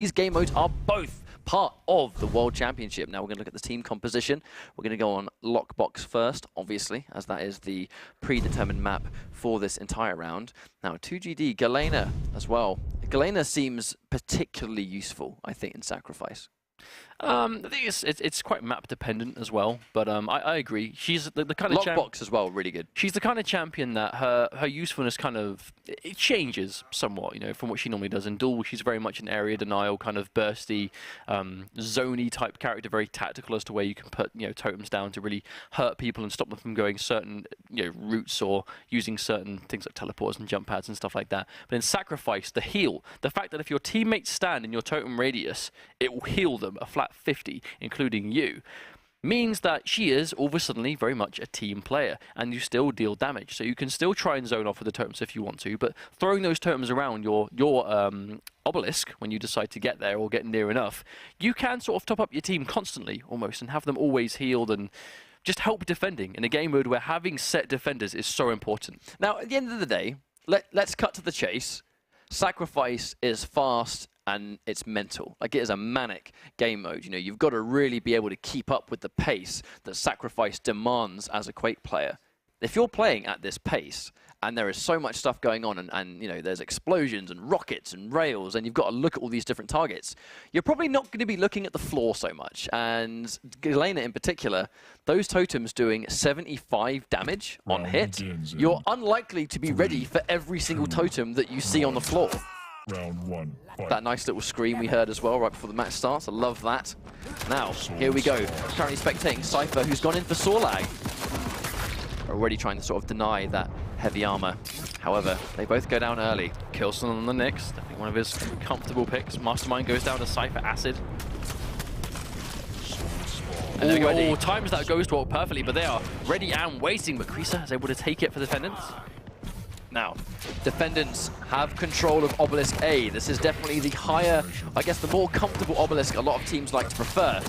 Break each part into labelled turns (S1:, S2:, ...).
S1: These game modes are both part of the World Championship. Now we're going to look at the team composition. We're going to go on Lockbox first, obviously, as that is the predetermined map for this entire round. Now 2GD, Galena as well. Galena seems particularly useful, I think, in Sacrifice.
S2: I think it's quite map dependent as well, but I agree. She's the kind of
S1: Lockbox as well, really good.
S2: She's the kind of champion that her usefulness kind of it changes somewhat, you know, from what she normally does in duel. She's very much an area denial, kind of bursty, zony type character, very tactical as to where you can put totems down to really hurt people and stop them from going certain routes or using certain things like teleports and jump pads and stuff like that. But in Sacrifice, the heal, the fact that if your teammates stand in your totem radius, it will heal them a flat 50, including you, means that she is all of a sudden very much a team player, and you still deal damage. So you can still try and zone off with the totems if you want to, but throwing those totems around your obelisk when you decide to get there or get near enough, you can sort of top up your team constantly almost and have them always healed and just help defending in a game mode where having set defenders is so important.
S1: Now, at the end of the day, let's cut to the chase. Sacrifice is fast and it's mental. Like, it is a manic game mode. You know, you've got to really be able to keep up with the pace that Sacrifice demands as a Quake player. If you're playing at this pace and there is so much stuff going on and there's explosions and rockets and rails and you've got to look at all these different targets, you're probably not going to be looking at the floor so much. And Galena in particular, those totems doing 75 damage on hit, you're unlikely to be ready for every single totem that you see on the floor.
S3: Round one.
S1: That nice little scream we heard as well right before the match starts. I love that. Now, here we go. Currently spectating Cypher, who's gone in for Sorlag. Already trying to sort of deny that heavy armor. However, they both go down early.
S2: Kilson on the Nyx, definitely one of his comfortable picks. Mastermind goes down to Cypher Acid. And there we go. Times that ghost walk perfectly, but they are ready and waiting. But Krisa is able to take it for Defendants.
S1: Now, Defendants have control of Obelisk A. This is definitely the higher, I guess the more comfortable Obelisk a lot of teams like to prefer.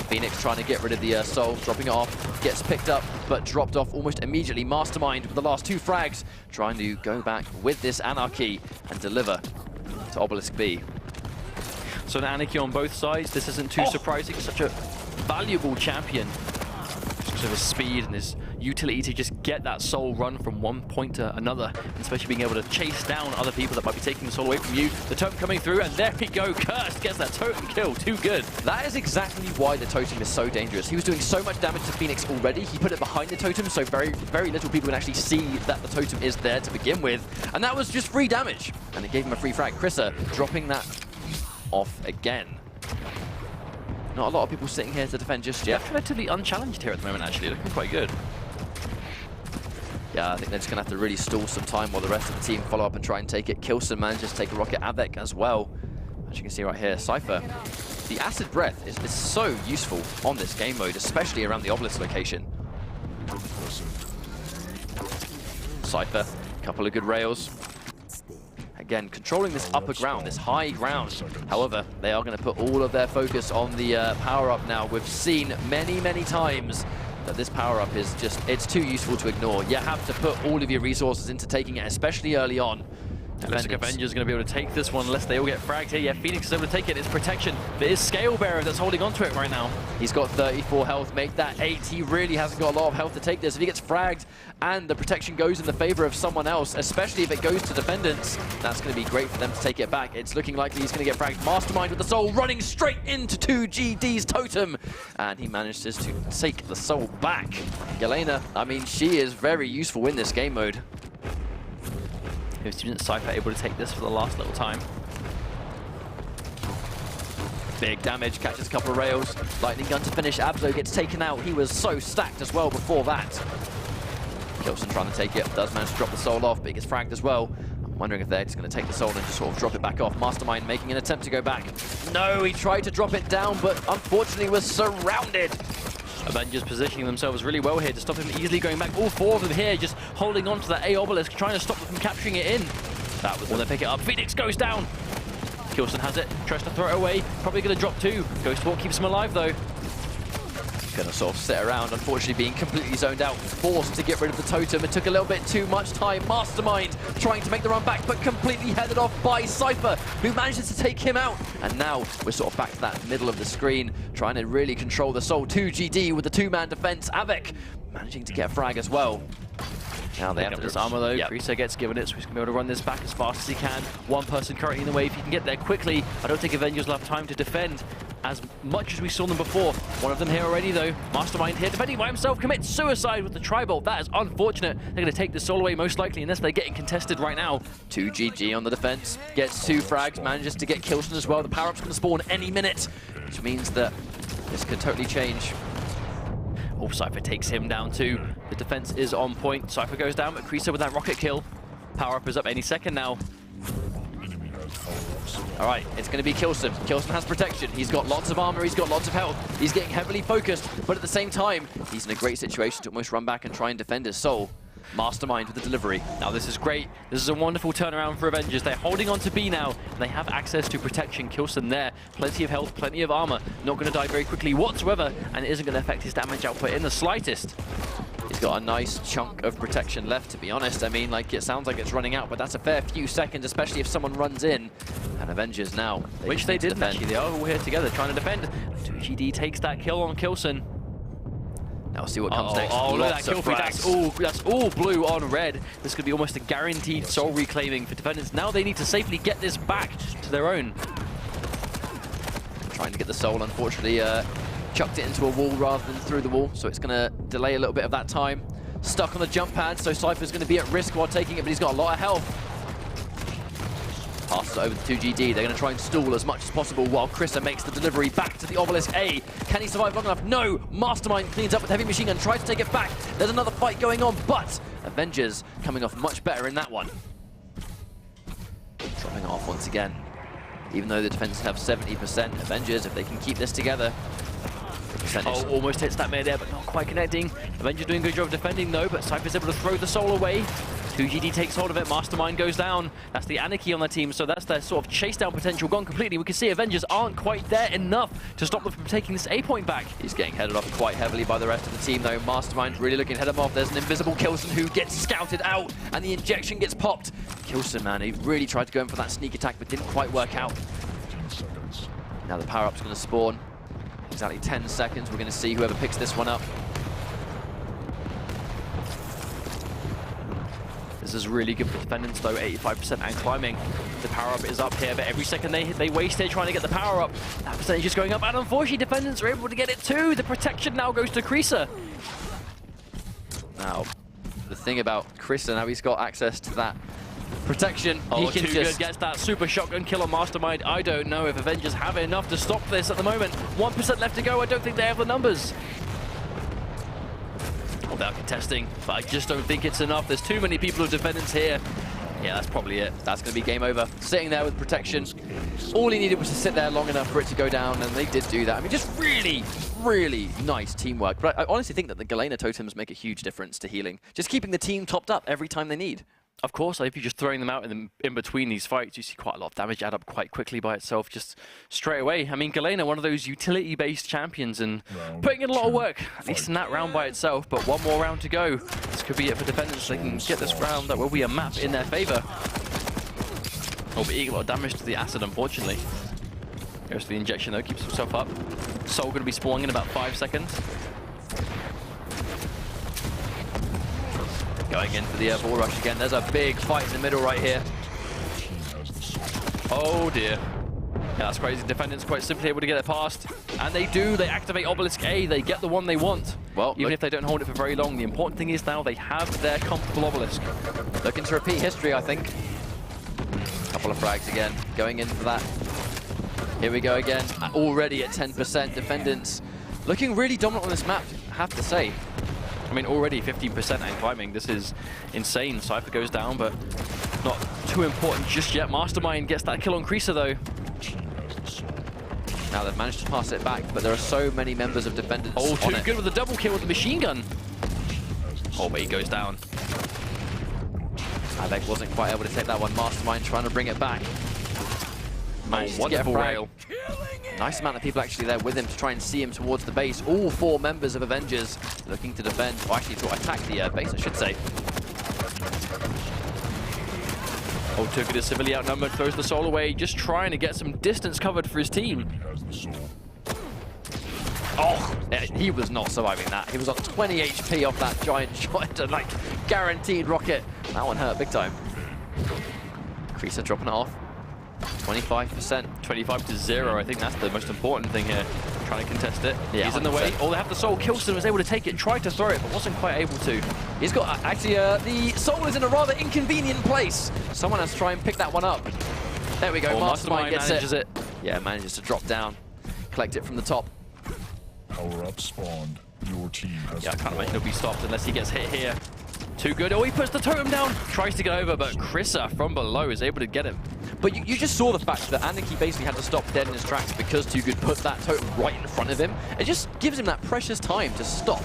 S1: Phoenix trying to get rid of the soul, dropping it off, gets picked up, but dropped off almost immediately. Mastermind with the last two frags, trying to go back with this Anarchy and deliver to Obelisk B.
S2: So an Anarchy on both sides, this isn't too surprising. Such a valuable champion. Because of his speed and his utility to just get that soul run from one point to another, especially being able to chase down other people that might be taking the soul away from you. The totem coming through, and there we go. Cursed gets that totem kill. Too good.
S1: That is exactly why the totem is so dangerous. He was doing so much damage to Phoenix already. He put it behind the totem, so very, very little people can actually see that the totem is there to begin with. And that was just free damage. And it gave him a free frag. Krisa dropping that off again. Not a lot of people sitting here to defend just yet.
S2: They're relatively unchallenged here at the moment, actually. Looking quite good.
S1: Yeah, I think they're just going to have to really stall some time while the rest of the team follow up and try and take it. Kilson manages to take a rocket. Avec as well. As you can see right here, Cypher. The Acid Breath is so useful on this game mode, especially around the Obelisk location. Cypher, a couple of good rails. Again, controlling this upper ground, this high ground. However, they are going to put all of their focus on the power-up now. We've seen many, many times that this power-up is just, it's too useful to ignore. You have to put all of your resources into taking it, especially early on.
S2: Looks like Avengers going to be able to take this one unless they all get fragged here. Yeah, Phoenix is able to take it. It's protection. But it's Scalebearer that's holding on to it right now.
S1: He's got 34 health. Make that 8. He really hasn't got a lot of health to take this. If he gets fragged and the protection goes in the favor of someone else, especially if it goes to Defendants, that's going to be great for them to take it back. It's looking likely he's going to get fragged. Mastermind with the soul running straight into 2GD's totem. And he manages to take the soul back. Galena, I mean, she is very useful in this game mode.
S2: Student Cypher able to take this for the last little time.
S1: Big damage, catches a couple of rails. Lightning gun to finish. Abzo gets taken out. He was so stacked as well before that. Kilson trying to take it. Does manage to drop the soul off, but he gets fragged as well. I'm wondering if they're just going to take the soul and just sort of drop it back off. Mastermind making an attempt to go back. No, he tried to drop it down, but unfortunately was surrounded.
S2: Avengers positioning themselves really well here to stop him easily going back. All four of them here just holding on to that A obelisk, trying to stop them from capturing it in. That was when they pick it up. Phoenix goes down. Kilson has it, tries to throw it away. Probably going to drop two. Ghost Walk keeps him alive though.
S1: Gonna sort of sit around, unfortunately being completely zoned out, forced to get rid of the totem. It took a little bit too much time. Mastermind trying to make the run back, but completely headed off by Cypher, who manages to take him out. And now we're sort of back to that middle of the screen, trying to really control the Soul. 2GD with the two-man defense. Avek managing to get a frag as well. Now they have to
S2: this armor though.
S1: Yep.
S2: Kreisa gets given it, so he's going to be able to run this back as fast as he can. One person currently in the way. If he can get there quickly, I don't think Avengers will have time to defend as much as we saw them before. One of them here already though. Mastermind here defending by himself, commits suicide with the tri-bolt. That is unfortunate. They're going to take the soul away most likely unless they're getting contested right now. 2GG on the defense, gets 2 frags, manages to get Kilson as well. The power-up's going to spawn any minute, which means that this could totally change. Oh, Cypher takes him down too. The defense is on point. Cypher goes down, but Kreisa with that rocket kill. Power-up is up any second now.
S1: All right, it's going to be Kilson. Kilson has protection. He's got lots of armor. He's got lots of health. He's getting heavily focused, but at the same time, he's in a great situation to almost run back and try and defend his soul. Mastermind with the delivery.
S2: Now this is great. This is a wonderful turnaround for Avengers. They're holding on to B now, and they have access to protection. Kilson there. Plenty of health, plenty of armor. Not going to die very quickly whatsoever, and it isn't going to affect his damage output in the slightest.
S1: He's got a nice chunk of protection left, to be honest. I mean, like, it sounds like it's running out, but that's a fair few seconds, especially if someone runs in. And Avengers now.
S2: Which they didn't actually. They are all here together trying to defend. 2GD takes that kill on Kilson.
S1: Now we'll see what comes next.
S2: Oh, look at that kill feed. That's all blue on red. This could be almost a guaranteed soul reclaiming for Defendants. Now they need to safely get this back to their own.
S1: Trying to get the soul, unfortunately, chucked it into a wall rather than through the wall, so it's going to delay a little bit of that time. Stuck on the jump pad, so Cypher's going to be at risk while taking it, but he's got a lot of health. Passes it over to 2GD. They're going to try and stall as much as possible while Krissa makes the delivery back to the obelisk A. Can he survive long enough? No! Mastermind cleans up with heavy machine gun, tries to take it back. There's another fight going on, but Avengers coming off much better in that one. Dropping off once again. Even though the defense have 70%, Avengers, if they can keep this together,
S2: oh, almost hits that mid-air, but not quite connecting. Avengers doing a good job defending though, but Cypher's able to throw the soul away. 2GD takes hold of it, Mastermind goes down. That's the Anarchy on their team, so that's their sort of chase down potential gone completely. We can see Avengers aren't quite there enough to stop them from taking this A point back.
S1: He's getting headed off quite heavily by the rest of the team though. Mastermind's really looking to head him off. There's an invisible Kilson who gets scouted out, and the injection gets popped. Kilson, man, he really tried to go in for that sneak attack, but didn't quite work out. Now the power-up's going to spawn. Exactly 10 seconds. We're going to see whoever picks this one up.
S2: This is really good for Defendants though, 85% and climbing. The power-up is up here, but every second they waste it trying to get the power-up. That percentage is going up, and unfortunately Defendants are able to get it too. The protection now goes to Kreisa.
S1: Now, the thing about Kreisa, now he's got access to that protection.
S2: Oh,
S1: he can
S2: too good. Gets that super shotgun kill on Mastermind. I don't know if Avengers have enough to stop this at the moment. 1% left to go. I don't think they have the numbers. Oh, they are contesting, but I just don't think it's enough. There's too many people with Defendants here. Yeah, that's probably it.
S1: That's going to be game over. Sitting there with protection. All he needed was to sit there long enough for it to go down, and they did do that. I mean, just really, really nice teamwork. But I honestly think that the Galena totems make a huge difference to healing. Just keeping the team topped up every time they need.
S2: Of course, if you're just throwing them out in between these fights, you see quite a lot of damage add up quite quickly by itself, just straight away. I mean, Galena, one of those utility-based champions, and putting in a lot of work, at least in that round by itself, but one more round to go. This could be it for Defendants. They can get this round. That will be a map in their favor. Oh, but eating a lot of damage to the acid, unfortunately. Goes to the injection, though, keeps himself up. Soul going to be spawning in about 5 seconds.
S1: Going in for the ball rush again. There's a big fight in the middle right here.
S2: Oh dear. Yeah, that's crazy. Defendants quite simply able to get it past. And they do. They activate Obelisk A. They get the one they want.
S1: Well,
S2: even if they don't hold it for very long. The important thing is now they have their comfortable Obelisk.
S1: Looking to repeat history, I think. Couple of frags again. Going in for that. Here we go again. Already at 10%. Defendants looking really dominant on this map, I have to say.
S2: I mean, already 15% and climbing. This is insane. Cypher goes down, but not too important just yet. Mastermind gets that kill on Kreisa, though.
S1: Now they've managed to pass it back, but there are so many members of Defendants.
S2: Oh, too good with the double kill with the machine gun. Oh, but he goes down.
S1: Avek wasn't quite able to take that one. Mastermind trying to bring it back.
S2: Oh, wonderful rail.
S1: Nice amount of people actually there with him to try and see him towards the base. All 4 members of Avengers looking to defend, or actually to attack the base, I should say.
S2: Oh, Tugud is severely outnumbered, throws the soul away, just trying to get some distance covered for his team.
S1: Oh, yeah, he was not surviving that. He was on 20 HP off that giant shot, and like guaranteed rocket. That one hurt big time. Creaser dropping it off. 25%.
S2: 25-0, I think that's the most important thing here. Trying to contest it.
S1: Yeah,
S2: he's in the way. Oh, they have the soul. Kilson was able to take it, tried to throw it, but wasn't quite able to.
S1: He's got, actually, the soul is in a rather inconvenient place. Someone has to try and pick that one up. There we go,
S2: Oh,
S1: Mastermind gets
S2: manages it.
S1: Yeah, manages to drop down, collect it from the top.
S3: Power up spawned. Your team has
S2: Yeah, I can't imagine he'll be stopped unless he gets hit here. Too good. Oh, he puts the totem down. Tries to get over, but Chrissa from below is able to get him.
S1: But you just saw the fact that Anarchy basically had to stop dead in his tracks because Too Good put that totem right in front of him. It just gives him that precious time to stop.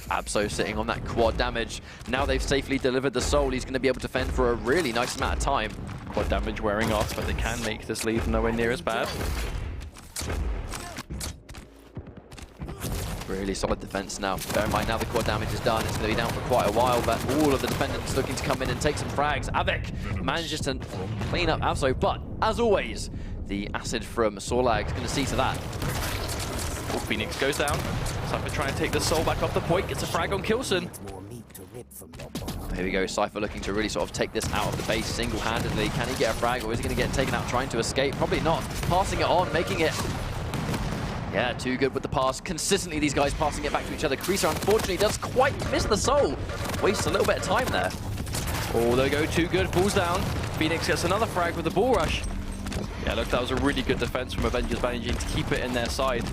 S1: Abso sitting on that quad damage. Now they've safely delivered the soul. He's going to be able to fend for a really nice amount of time.
S2: Quad damage wearing off, but they can make this lead nowhere near as bad.
S1: Really solid defense now. Bear in mind, now the quad damage is done. It's going to be down for quite a while, but all of the defendants looking to come in and take some frags. Avik manages to clean up Abso, but as always, the acid from Sorlag is going to see to that.
S2: Oh, Phoenix goes down. Cypher trying to take the soul back off the point. Gets a frag on Kilson.
S1: Here we go, Cypher looking to really sort of take this out of the base single-handedly. Can he get a frag, or is he going to get taken out trying to escape? Probably not. Passing it on, making it... Yeah, Too Good with the pass. Consistently, these guys passing it back to each other. Creaser, unfortunately, does quite miss the soul. Wastes a little bit of time there.
S2: Oh, there we go. Too Good. Falls down. Phoenix gets another frag with the ball rush. Yeah, look, that was a really good defense from Avengers, managing to keep it in their side.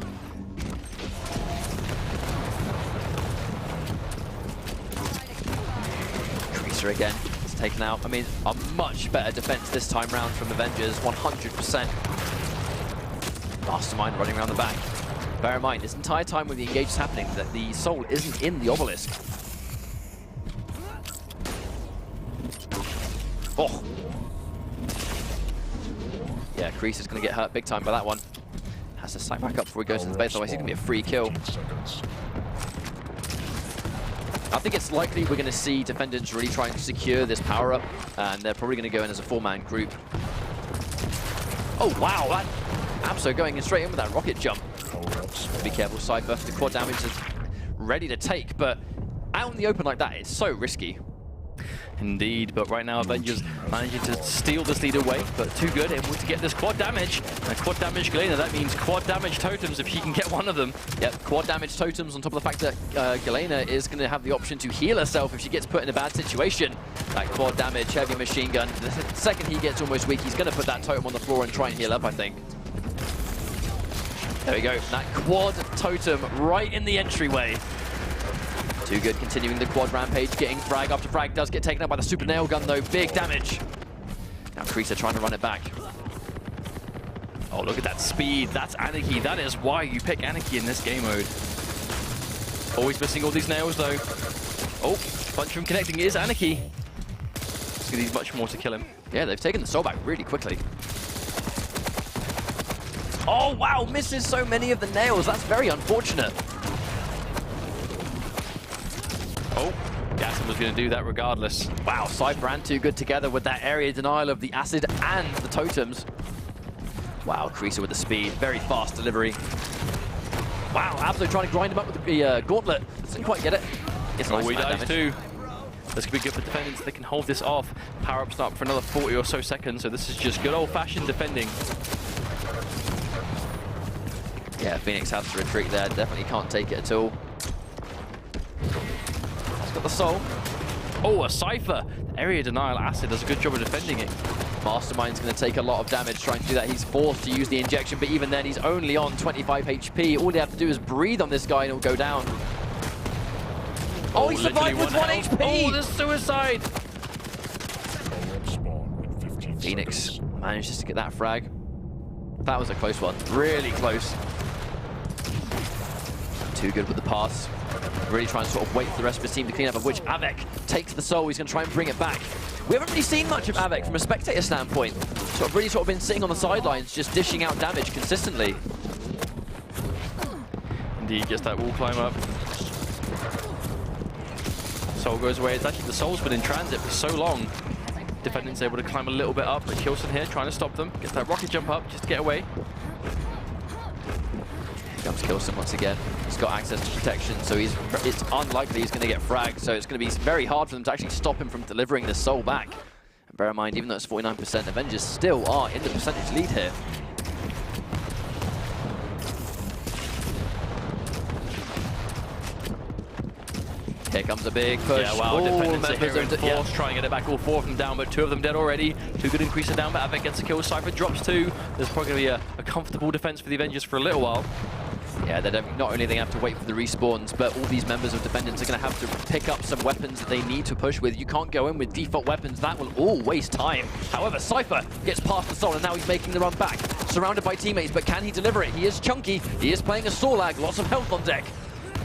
S1: Creaser again. It's taken out. I mean, a much better defense this time round from Avengers. 100%. Mastermind running around the back. Bear in mind, this entire time when the engage is happening, that the soul isn't in the obelisk. Oh! Yeah, Crease is going to get hurt big time by that one. Has to sight back up before he goes to the base, otherwise he's going to be a free kill. I think it's likely we're going to see Defendants really trying to secure this power-up, and they're probably going to go in as a 4-man group. Oh, wow! That Abso going in straight in with that rocket jump. Be careful, Cypher. The quad damage is ready to take, but out in the open like that, it's so risky.
S2: Indeed, but right now Avengers managing to steal this lead away, but Too Good able to get this quad damage. And quad damage Galena, that means quad damage totems if she can get one of them.
S1: Yep, quad damage totems on top of the fact that Galena is going to have the option to heal herself if she gets put in a bad situation. That quad damage, heavy machine gun. The second he gets almost weak, he's going to put that totem on the floor and try and heal up, I think. There we go, that quad totem right in the entryway. Too Good continuing the quad rampage, getting frag after frag, does get taken out by the super nail gun though, big damage. Now Creaser trying to run it back.
S2: Oh, look at that speed, that's Anarchy, that is why you pick Anarchy in this game mode. Always missing all these nails though. Oh, bunch from connecting, it is Anarchy. It's gonna need much more to kill him.
S1: Yeah, they've taken the soul back really quickly. Oh wow, misses so many of the nails, that's very unfortunate.
S2: Oh, Gaston was going to do that regardless.
S1: Wow, Cypher and Too Good together with that area denial of the acid and the totems. Wow, Creaser with the speed, very fast delivery. Wow, Abso trying to grind him up with the gauntlet. Doesn't quite get it. It's nice
S2: he dies
S1: damage.
S2: too. This could be good for Defendants. They can hold this off. Power-up's not for another 40 or so seconds, so this is just good old-fashioned defending.
S1: Yeah, Phoenix has to retreat there. Definitely can't take it at all. Got the soul.
S2: Oh, a Cypher. Area denial acid does a good job of defending it.
S1: Mastermind's going to take a lot of damage trying to do that. He's forced to use the injection, but even then he's only on 25 HP. All they have to do is breathe on this guy and he'll go down. Oh, he survived with 1 HP!
S2: Oh, the suicide!
S1: Phoenix manages to get that frag. That was a close one. Really close. Too good with the pass. Really trying to sort of wait for the rest of his team to clean up, of which Avec takes the soul. He's going to try and bring it back. We haven't really seen much of Avec from a spectator standpoint. Really been sitting on the sidelines, just dishing out damage consistently.
S2: Indeed, gets that wall climb up. Soul goes away. It's actually the Soul's been in transit for so long. Defendants able to climb a little bit up, but Kilson here trying to stop them. Gets that rocket jump up just to get away.
S1: Here comes Kilson once again. He's got access to protection, so it's unlikely he's going to get fragged. So it's going to be very hard for them to actually stop him from delivering this soul back. And bear in mind, even though it's 49%, Avengers still are in the percentage lead here. Here comes a big push.
S2: Yeah, wow, Defendants are here in force, trying to get it back, all 4 of them down, but 2 of them dead already. 2 good increases down, but Avec gets a kill, Cypher drops 2. There's probably going to be a comfortable defense for the Avengers for a little while.
S1: Yeah, not only are they going to have to wait for the respawns, but all these members of Defendants are going to have to pick up some weapons that they need to push with. You can't go in with default weapons. That will all waste time. However, Cypher gets past the soul, and now he's making the run back. Surrounded by teammates, but can he deliver it? He is chunky. He is playing a Sorlag. Lots of health on deck.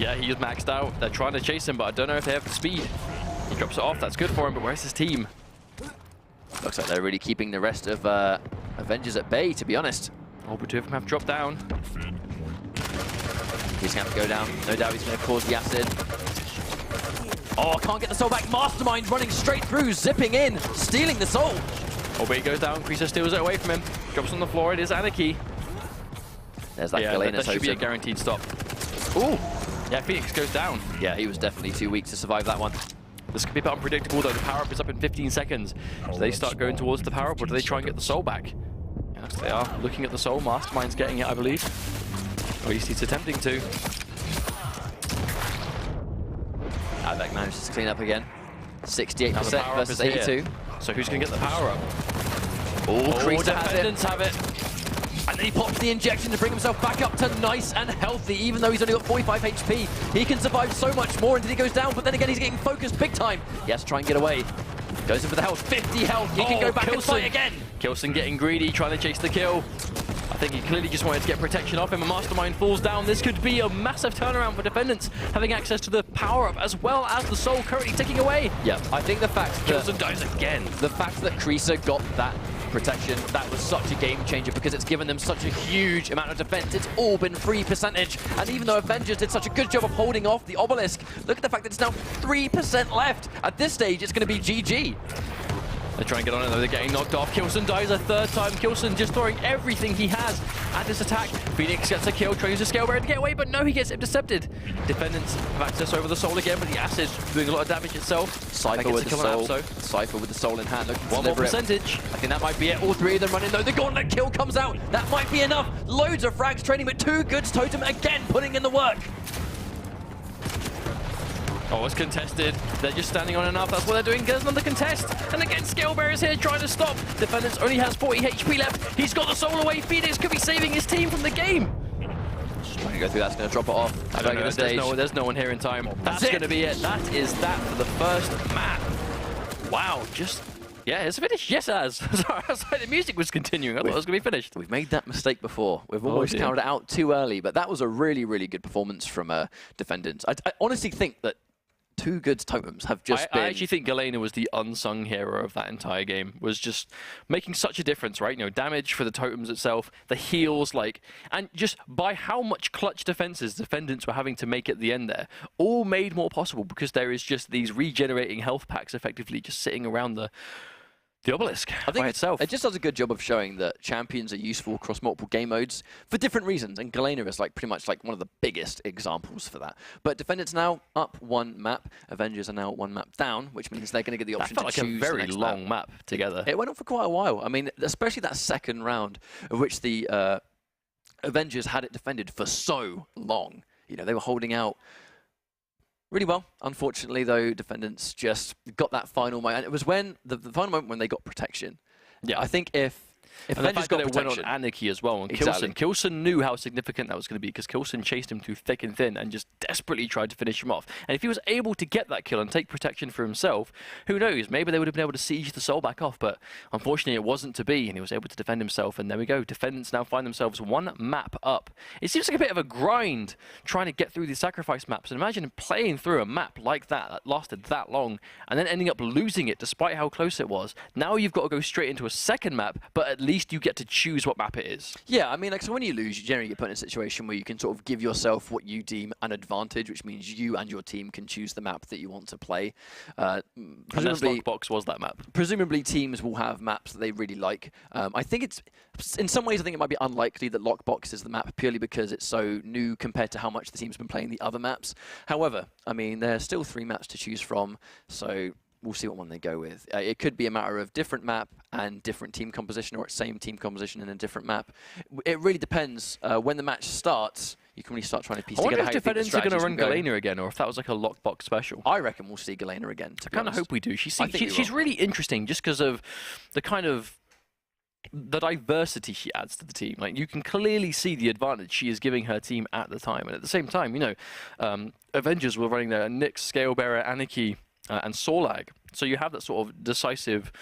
S2: Yeah, he is maxed out. They're trying to chase him, but I don't know if they have the speed. He drops it off. That's good for him, but where's his team?
S1: Looks like they're really keeping the rest of Avengers at bay, to be honest.
S2: Oh, but 2 of them have dropped down.
S1: He's going to have to go down. No doubt he's going to cause the acid. Oh, can't get the soul back. Mastermind running straight through, zipping in, stealing the soul.
S2: Oh, but he goes down. Creaser steals it away from him. Drops on the floor. It is Anarchy.
S1: There's that
S2: that should be a guaranteed stop. Ooh. Yeah, Phoenix goes down.
S1: Yeah, he was definitely too weak to survive that one.
S2: This could be a bit unpredictable, though. The power-up is up in 15 seconds. Do they start going towards the power-up, or do they try and get the soul back? Yes, they are looking at the soul. Mastermind's getting it, I believe. Or at least he's attempting to.
S1: Avec manages to clean up again. 68% versus 82.
S2: Here. So who's going to get the power-up?
S1: Oh, Creaser
S2: Defendants have it.
S1: And then he pops the injection to bring himself back up to nice and healthy. Even though he's only got 45 HP, he can survive so much more until he goes down. But then again, he's getting focused big time. He has to try and get away. Goes in for the health, 50 health. He can go back and fight again.
S2: Kilson getting greedy, trying to chase the kill. I think he clearly just wanted to get protection off him. A Mastermind falls down. This could be a massive turnaround for Defendants, having access to the power-up as well as the soul currently ticking away.
S1: Yeah, I think the fact that
S2: Kilson dies again.
S1: The fact that Creaser got that protection, that was such a game changer because it's given them such a huge amount of defense. It's all been free percentage. And even though Avengers did such a good job of holding off the obelisk, look at the fact that it's now 3% left. At this stage, it's going to be GG.
S2: They try and get on it, though. They're getting knocked off. Kilson dies a 3rd time. Kilson just throwing everything he has at this attack. Phoenix gets a kill, tries to scale barrier to get away, but no, he gets intercepted. Defendants have access over the soul again, but the acid's doing a lot of damage itself.
S1: Cypher with the soul. Cypher with the soul in hand.
S2: One more percentage.
S1: I think that might be it. All 3 of them running, though. The gauntlet kill comes out. That might be enough. Loads of frags training, but 2 goods totem again putting in the work.
S2: Oh, it's contested. They're just standing on enough. That's what they're doing. There's another contest. And again, Scale Bearer's here trying to stop. Defendants only has 40 HP left. He's got the soul away. Phoenix could be saving his team from the game.
S1: Trying to go through, that's going to drop it off.
S2: I don't know. There's no one here in time. That's going to be it. That is that for the first map. Wow, yeah, it's finished. Yes, it has. Sorry, I was like, the music was continuing. I thought it was going to be finished.
S1: We've made that mistake before. We've almost counted it out too early, but that was a really, really good performance from Defendants. I honestly think that 2 good totems have just been...
S2: I actually think Galena was the unsung hero of that entire game, was just making such a difference, right? You know, damage for the totems itself, the heals, and just by how much clutch defenses Defendants were having to make at the end there, all made more possible because there is just these regenerating health packs effectively just sitting around the obelisk by itself.
S1: It just does a good job of showing that champions are useful across multiple game modes for different reasons, and Galena is pretty much one of the biggest examples for that. But Defendants now up 1 map, Avengers are now 1 map down, which means they're going to get the option to choose
S2: a very long map together.
S1: It went on for quite a while. I mean, especially that 2nd round, of which the Avengers had it defended for so long. You know, they were holding out really well. Unfortunately, though, Defendants just got that final moment. And it was when the final moment when they got protection.
S2: Yeah.
S1: I think if If
S2: And the
S1: Avengers
S2: fact that
S1: got
S2: it went on
S1: protection,
S2: Anarchy as well, and
S1: Exactly.
S2: Kilson knew how significant that was going to be because Kilson chased him through thick and thin and just desperately tried to finish him off. And if he was able to get that kill and take protection for himself, who knows? Maybe they would have been able to siege the Soul back off, but unfortunately it wasn't to be, and he was able to defend himself. And there we go. Defendants now find themselves one map up. It seems like a bit of a grind trying to get through these sacrifice maps. And imagine playing through a map like that lasted that long and then ending up losing it despite how close it was. Now you've got to go straight into a second map, but at least you get to choose what map it is.
S1: Yeah, I mean, like, so when you lose, you generally get put in a situation where you can sort of give yourself what you deem an advantage, which means you and your team can choose the map that you want to play.
S2: Unless Lockbox was that map.
S1: Presumably, teams will have maps that they really like. I think it's, in some ways, I think it might be unlikely that Lockbox is the map purely because it's so new compared to how much the team's been playing the other maps. However, I mean, there's still 3 maps to choose from, so we'll see what one they go with. It could be a matter of different map and different team composition, or same team composition in a different map. It really depends. When the match starts, you can really start trying to piece
S2: I wonder
S1: together
S2: if
S1: how you think the
S2: Defendants are going to
S1: strategies
S2: run
S1: will go.
S2: Galena again, or if that was like a Lockbox special.
S1: I reckon we'll see Galena again, to be
S2: I kind of
S1: honest.
S2: hope we do.
S1: I think we
S2: She's
S1: will.
S2: really interesting just because of the kind of the diversity she adds to the team. Like, you can clearly see the advantage she is giving her team at the time. And at the same time, you know, Avengers were running their Nyx, Scalebearer, Anarchy, and Sorlag. So you have that sort of decisive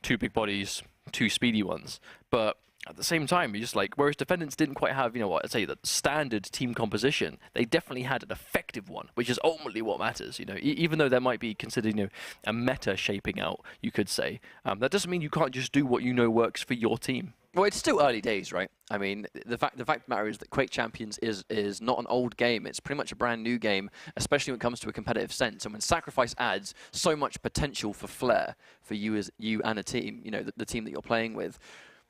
S2: 2 big bodies, 2 speedy ones. But at the same time, you're just like, whereas Defendants didn't quite have, you know what, I'd say that standard team composition, they definitely had an effective one, which is ultimately what matters. You know, even though there might be considered, you know, a meta shaping out, you could say, that doesn't mean you can't just do what you know works for your team.
S1: Well, it's still early days, right? I mean, the fact of the matter is that Quake Champions is not an old game. It's pretty much a brand new game, especially when it comes to a competitive sense. And when Sacrifice adds so much potential for flair for you and a team, you know, the team that you're playing with,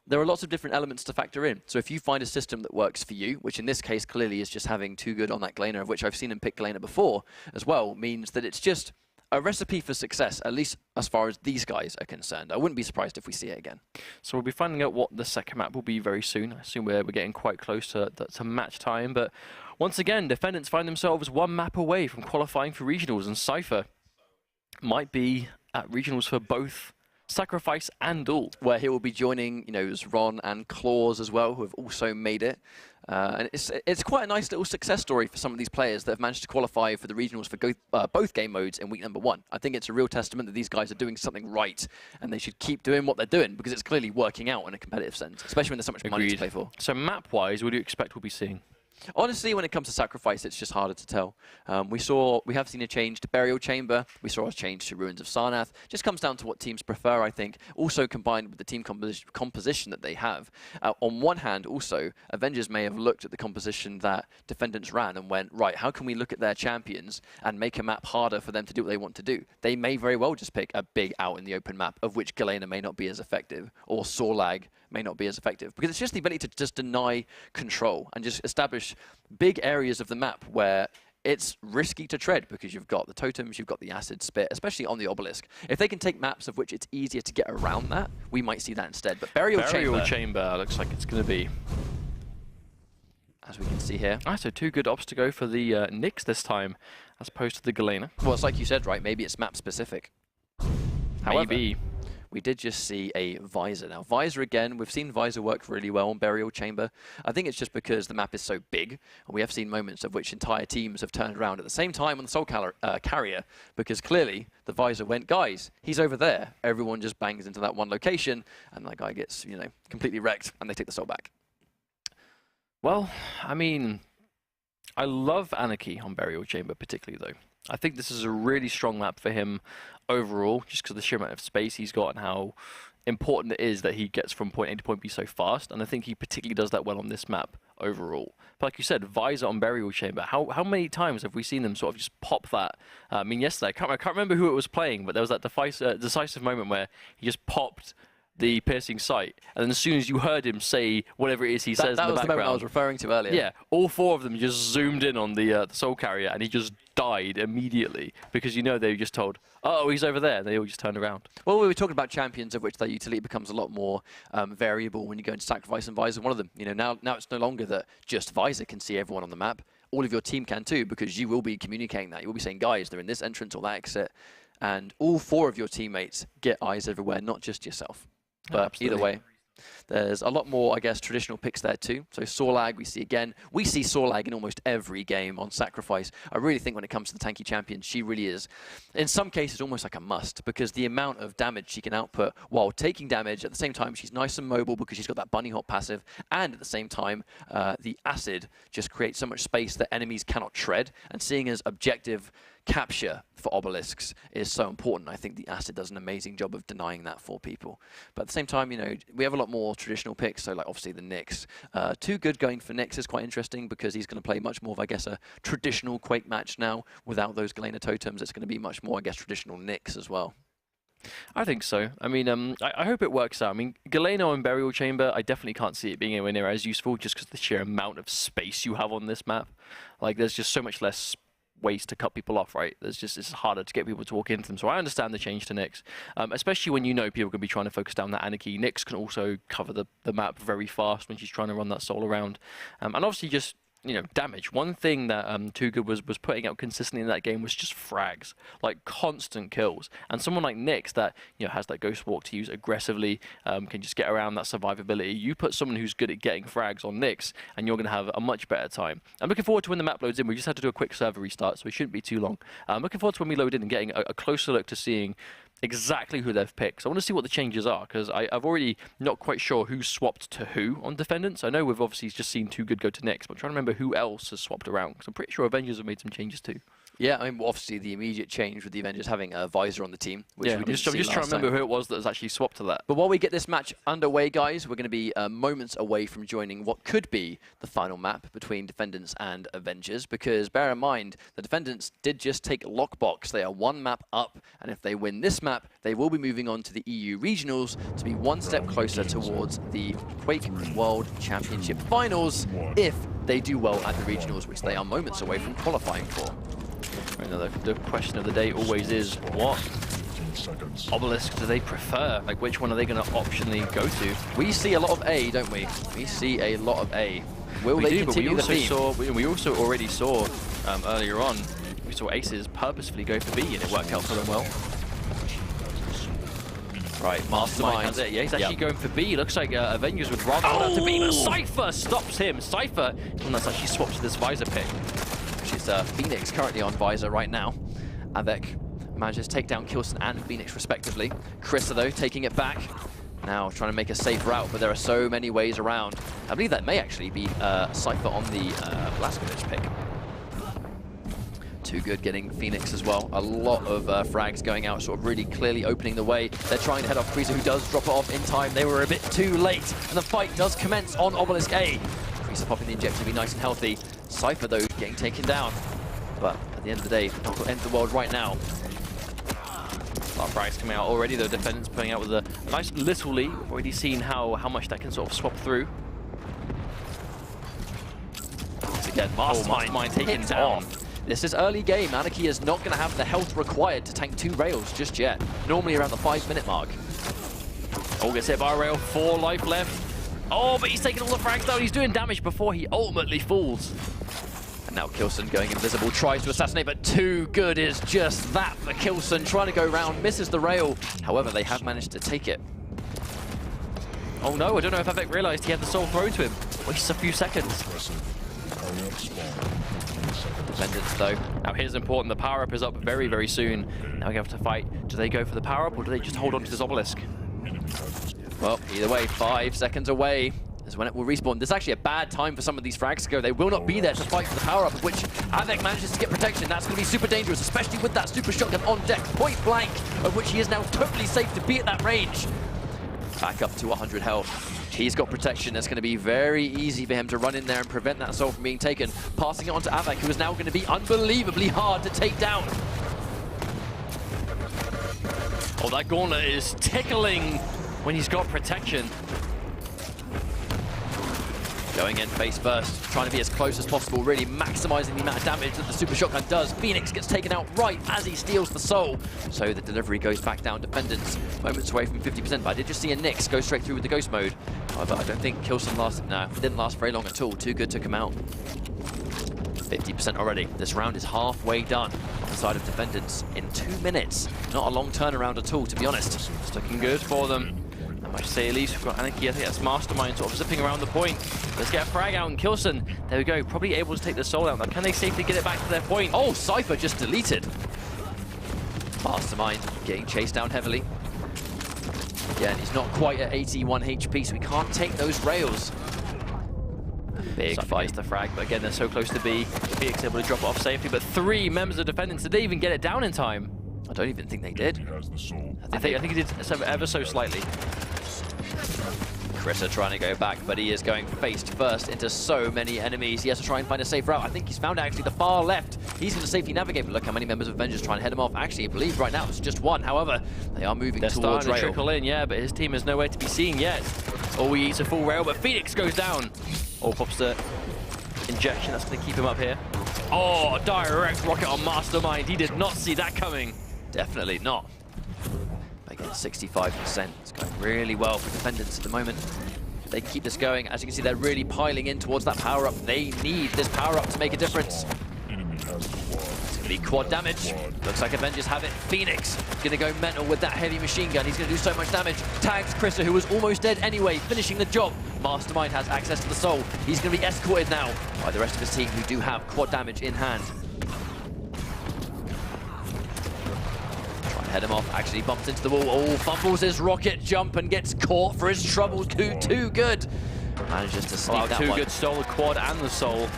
S1: there are lots of different elements to factor in. So if you find a system that works for you, which in this case clearly is just having 2 good on that Galena, of which I've seen him pick Galena before as well, means that it's just a recipe for success, at least as far as these guys are concerned. I wouldn't be surprised if we see it again.
S2: So we'll be finding out what the second map will be very soon. I assume we're getting quite close to match time. But once again, Defendants find themselves 1 map away from qualifying for regionals, and Cypher might be at regionals for both Sacrifice and Duel.
S1: Where he will be joining, you know, Zron and Claws as well, who have also made it. And it's quite a nice little success story for some of these players that have managed to qualify for the regionals for both game modes in week number 1. I think it's a real testament that these guys are doing something right, and they should keep doing what they're doing because it's clearly working out in a competitive sense, especially when there's so much money to play for.
S2: So map-wise, what do you expect we'll be seeing?
S1: Honestly, when it comes to Sacrifice, it's just harder to tell. We have seen a change to Burial Chamber. We saw a change to Ruins of Sarnath. Just comes down to what teams prefer, I think. Also combined with the team composition that they have. On one hand, also, Avengers may have looked at the composition that Defendants ran and went, right, how can we look at their champions and make a map harder for them to do what they want to do? They may very well just pick a big out in the open map, of which Galena may not be as effective, or Sorlag may not be as effective, because it's just the ability to just deny control and just establish big areas of the map where it's risky to tread because you've got the totems, you've got the acid spit, especially on the obelisk. If they can take maps of which it's easier to get around that, we might see that instead. But Burial
S2: Chamber looks like it's going to be,
S1: as we can see here.
S2: So 2 good ops to go for the Nyx this time, as opposed to the Galena.
S1: Well, it's like you said, right? Maybe it's map specific. However,
S2: Maybe.
S1: we did just see a Visor. Now, Visor again, we've seen Visor work really well on Burial Chamber. I think it's just because the map is so big, and we have seen moments of which entire teams have turned around at the same time on the Soul Carrier, because clearly the Visor went, guys, he's over there. Everyone just bangs into that one location, and that guy gets, you know, completely wrecked, and they take the Soul back.
S2: Well, I mean, I love Anarchy on Burial Chamber particularly, though. I think this is a really strong map for him overall, just because of the sheer amount of space he's got and how important it is that he gets from point A to point B so fast. And I think he particularly does that well on this map overall. But like you said, Visor on Burial Chamber, how many times have we seen them sort of just pop that? I mean, yesterday, I can't remember who it was playing, but there was that decisive moment where he just popped the piercing sight, and then as soon as you heard him say whatever it is he says in the background,
S1: that was the moment I was referring to earlier.
S2: Yeah, all 4 of them just zoomed in on the Soul Carrier, and he just died immediately because you know they were just told, oh, he's over there, and they all just turned around.
S1: Well, we were talking about champions of which their utility becomes a lot more variable when you go into Sacrifice, and Visor one of them. You know, now it's no longer that just Visor can see everyone on the map. All of your team can too, because you will be communicating that. You will be saying, guys, they're in this entrance or that exit, and all 4 of your teammates get eyes everywhere, not just yourself. But either way, There's a lot more, I guess, traditional picks there too. So Sorlag, we see again. We see Sorlag in almost every game on Sacrifice. I really think when it comes to the tanky champion, she really is, in some cases, almost like a must, because the amount of damage she can output while taking damage, at the same time, she's nice and mobile because she's got that bunny hop passive, and at the same time, the acid just creates so much space that enemies cannot tread, and seeing as objective capture for obelisks is so important. I think the acid does an amazing job of denying that for people. But at the same time, you know, we have a lot more traditional picks, so like obviously the Nyx. Too Good going for Nyx is quite interesting because he's going to play much more of, I guess, a traditional Quake match now without those Galena totems. It's going to be much more, I guess, traditional Nyx as well.
S2: I think so. I mean, I hope it works out. I mean, Galena and Burial Chamber, I definitely can't see it being anywhere near as useful just because of the sheer amount of space you have on this map. Like, there's just so much less ways to cut people off, right? It's harder to get people to walk into them. So I understand the change to Nyx, especially when you know people are going to be trying to focus down that Anarchy. Nyx can also cover the map very fast when she's trying to run that soul around. And obviously just, you know, damage. One thing that Too Good was putting out consistently in that game was just frags, like constant kills. And someone like Nyx that, you know, has that Ghost Walk to use aggressively, can just get around that survivability. You put someone who's good at getting frags on Nyx, and you're going to have a much better time. I'm looking forward to when the map loads in. We just had to do a quick server restart, so it shouldn't be too long. I'm looking forward to when we load in and getting a closer look to seeing exactly who they've picked. So I want to see what the changes are, because I've already not quite sure who swapped to who on Defendants. I know we've obviously just seen Too Good go to Nyx, but I'm trying to remember who else has swapped around, because I'm pretty sure Avengers have made some changes too.
S1: Yeah, I mean, obviously the immediate change with the Avengers having a Visor on the team, which we didn't see
S2: I'm just trying to remember who it was that has actually swapped to that.
S1: But while we get this match underway, guys, we're going to be moments away from joining what could be the final map between Defendants and Avengers, because bear in mind, the Defendants did just take Lockbox. They are one map up, and if they win this map, they will be moving on to the EU Regionals to be one step closer towards the Quake World Championship Finals if they do well at the Regionals, which they are moments away from qualifying for.
S2: The question of the day always is, what obelisk do they prefer? Like, which one are they going to optionally go to?
S1: We see a lot of A, don't we? We see a lot of A. Will they continue the theme?
S2: We also already saw earlier on, we saw Aces purposefully go for B, and it worked out for them well.
S1: Right, Mastermind.
S2: Yeah, he's actually going for B. Looks like Avengers would rather hold out to B, but Cypher stops him. Cypher, and that's actually swapped to this Visor pick.
S1: Which is Phoenix currently on Visor right now. Avec manages to take down Kilson and Phoenix respectively. Krista, though, taking it back. Now trying to make a safe route, but there are so many ways around. I believe that may actually be Cypher on the Blaskovich pick. Too Good getting Phoenix as well. A lot of frags going out, sort of really clearly opening the way. They're trying to head off Krisa, who does drop it off in time. They were a bit too late, and the fight does commence on Obelisk A. Krisa popping the injector to be nice and healthy. Cypher, though, getting taken down. But at the end of the day, not to end the world right now.
S2: A lot of frags coming out already, though. Defendants putting out with a nice little lead. We've already seen how much that can sort of swap through.
S1: Once again, Mastermind taken down. This is early game. Anarchy is not going to have the health required to tank 2 rails just yet. Normally around the 5-minute mark.
S2: Oh, gets hit by a rail. 4 life left. Oh, but he's taking all the frags down. He's doing damage before he ultimately falls.
S1: And now Kilson going invisible, tries to assassinate, but Too Good is just that for Kilson. Trying to go round, misses the rail. However, they have managed to take it.
S2: Oh no, I don't know if Avec realized he had the soul thrown to him. Wastes a few seconds.
S1: Defendants, though.
S2: Now here's important, the power-up is up very, very soon. Now we have to fight. Do they go for the power-up, or do they just hold on to this obelisk?
S1: Well, either way, 5 seconds away is when it will respawn. This is actually a bad time for some of these frags to go. They will not be there to fight for the power-up, of which Avec manages to get protection. That's going to be super dangerous, especially with that super shotgun on deck, point blank, of which he is now totally safe to be at that range. Back up to 100 health. He's got protection. It's going to be very easy for him to run in there and prevent that soul from being taken. Passing it on to Avec, who is now going to be unbelievably hard to take down.
S2: Oh, that gauntlet is tickling when he's got protection.
S1: Going in face first, trying to be as close as possible, really maximizing the amount of damage that the super shotgun does. Phoenix gets taken out right as he steals the soul. So the delivery goes back down. Defendants moments away from 50%, but I did just see a Nyx go straight through with the ghost mode. However, I don't think Kilson lasted. No, it didn't last very long at all. Too Good took him out. 50% already. This round is halfway done on the side of Defendants in 2 minutes. Not a long turnaround at all, to be honest.
S2: It's looking good for them. I say at least we've got Anarchy. I think that's Mastermind sort of zipping around the point. Let's get a frag out, and Kilson, there we go, probably able to take the soul out. Now, can they safely get it back to their point?
S1: Oh, Cypher just deleted. Mastermind getting chased down heavily. Again, he's not quite at 81 HP, so we can't take those rails. Big fight.
S2: The frag, but again, they're so close to B. Phoenix able to drop it off safely, but 3 members of Defendants, did they even get it down in time?
S1: I don't even think they did.
S3: He has the soul.
S2: I think he did ever so slightly.
S1: Krissa trying to go back, but he is going face first into so many enemies. He has to try and find a safe route. I think he's found actually the far left. He's going to safely navigate, but look how many members of Avengers trying to head him off. Actually, I believe right now it's just one. However, they are moving towards
S2: starting
S1: rail.
S2: to trickle in, yeah, but his team is nowhere to be seen yet. Oh, he eats a full rail, but Phoenix goes down. Oh, pops the injection. That's going to keep him up here. Oh, direct rocket on Mastermind. He did not see that coming.
S1: Definitely not. Again, 65%. It's going really well for Defendants at the moment. They keep this going. As you can see, they're really piling in towards that power-up. They need this power-up to make a difference.
S3: Enemy has the quad.
S1: It's going to be quad damage. Looks like Avengers have it. Phoenix going to go mental with that heavy machine gun. He's going to do so much damage. Tags Krissa, who was almost dead anyway, finishing the job. Mastermind has access to the soul. He's going to be escorted now by the rest of his team, who do have quad damage in hand. Head him off, actually bumps into the wall. Oh, fumbles his rocket jump and gets caught for his trouble. Too good. Manages to sneak that one.
S2: Too good, stole the quad and the soul.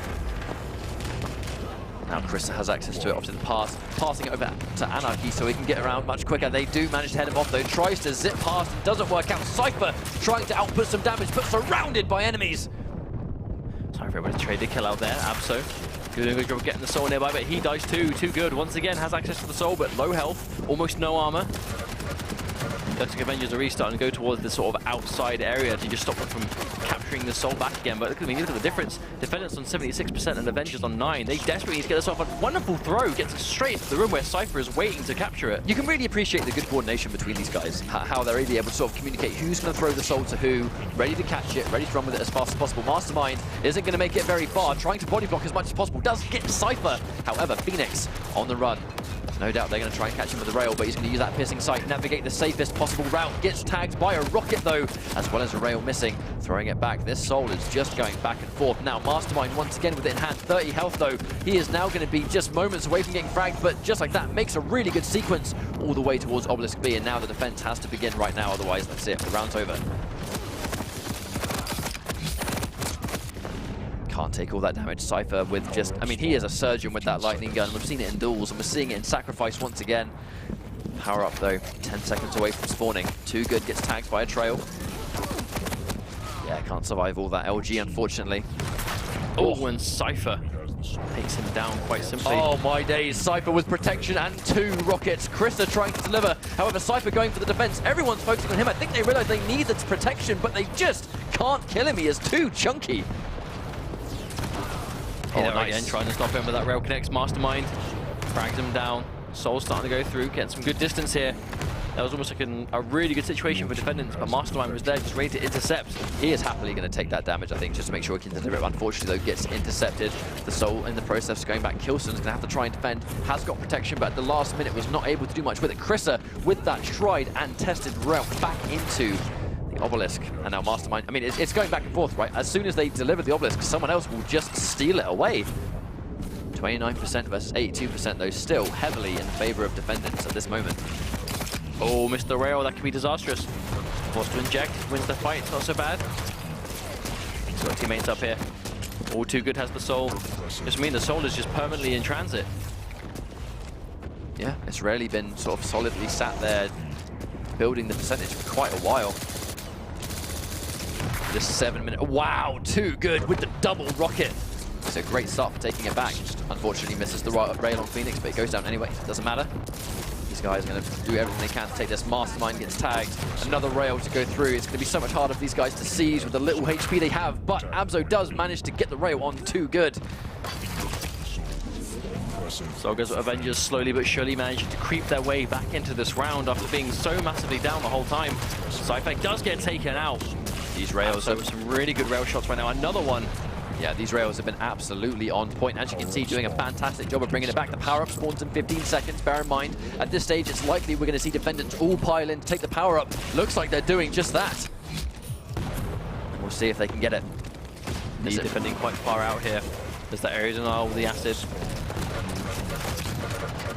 S1: Now Krissa has access to it off to the pass, passing it over to Anarchy so he can get around much quicker. They do manage to head him off though. Tries to zip past and doesn't work out. Cypher trying to output some damage, but surrounded by enemies.
S2: Sorry for everybody to trade the kill out there. Absol. Doing a good job getting the soul nearby, but he dies too. Too good. Once again, has access to the soul, but low health, almost no armor. Looks like Avengers are restarting to go towards this sort of outside area to just stop them from capturing the soul back again. But look at the difference. Defendants on 76% and Avengers on 9. They desperately need to get this off. A wonderful throw gets it straight into the room where Cypher is waiting to capture it.
S1: You can really appreciate the good coordination between these guys. How they're really able to sort of communicate who's going to throw the soul to who, ready to catch it, ready to run with it as fast as possible. Mastermind isn't going to make it very far, trying to body block as much as possible. Does get Cypher. However, Phoenix on the run. No doubt they're going to try and catch him with the rail, but he's going to use that piercing sight, navigate the safest possible route. Gets tagged by a rocket though, as well as a rail missing. Throwing it back. This soul is just going back and forth. Now Mastermind once again with it in hand. 30 health though. He is now going to be just moments away from getting fragged, but just like that, makes a really good sequence all the way towards Obelisk B, and now the defense has to begin right now, otherwise that's it. The round's over. Can't take all that damage. Cypher with just, I mean, he is a surgeon with that lightning gun. We've seen it in duels and we're seeing it in Sacrifice once again. Power up though, 10 seconds away from spawning. Too good, gets tagged by a trail. Yeah, can't survive all that LG unfortunately.
S2: Oh, and Cypher takes him down quite simply.
S1: Oh my days, Cypher with protection and 2 rockets. Krissa trying to deliver. However, Cypher going for the defense. Everyone's focusing on him. I think they realize they need the protection, but they just can't kill him. He is too chunky.
S2: Oh, nice. Again, trying to stop him with that rail connects. Mastermind frags him down. Soul's starting to go through, getting some good distance here. That was almost like a really good situation for Defendants, but Mastermind was there just ready to intercept.
S1: He is happily going to take that damage, I think, just to make sure he can deliver it. Unfortunately, though, gets intercepted. The soul in the process of going back. Kilson's going to have to try and defend. Has got protection, but at the last minute was not able to do much with it. Krissa with that tried and tested route back into the Obelisk. And now Mastermind, I mean, it's going back and forth, right? As soon as they deliver the Obelisk, someone else will just steal it away. 29% versus 82%, though, still heavily in favor of Defendants at this moment.
S2: Oh, missed the rail. That could be disastrous. Forced to inject, wins the fight. It's not so bad. He's got teammates up here. Oh, Too Good has the soul. Just mean the soul is just permanently in transit.
S1: Yeah, it's rarely been sort of solidly sat there building the percentage for quite a while. Just 7 minutes. Wow, Too Good with the double rocket. It's a great start for taking it back. Just unfortunately misses the rail on Phoenix, but it goes down anyway. Doesn't matter. These guys are going to do everything they can to take this. Mastermind gets tagged. Another rail to go through. It's going to be so much harder for these guys to seize with the little HP they have, but Abzo does manage to get the rail on Too Good.
S2: So goes Avengers slowly but surely managing to creep their way back into this round after being so massively down the whole time. Cypher does get taken out.
S1: These rails
S2: are some really good rail shots right now. Another one
S1: Yeah, these rails have been absolutely on point. As you can see, doing a fantastic job of bringing it back. The power-up spawns in 15 seconds. Bear in mind, at this stage, it's likely we're going to see Defendants all pile in to take the power-up. Looks like they're doing just that. We'll see if they can get it.
S2: He's defending quite far out here. There's that area denial with the acid.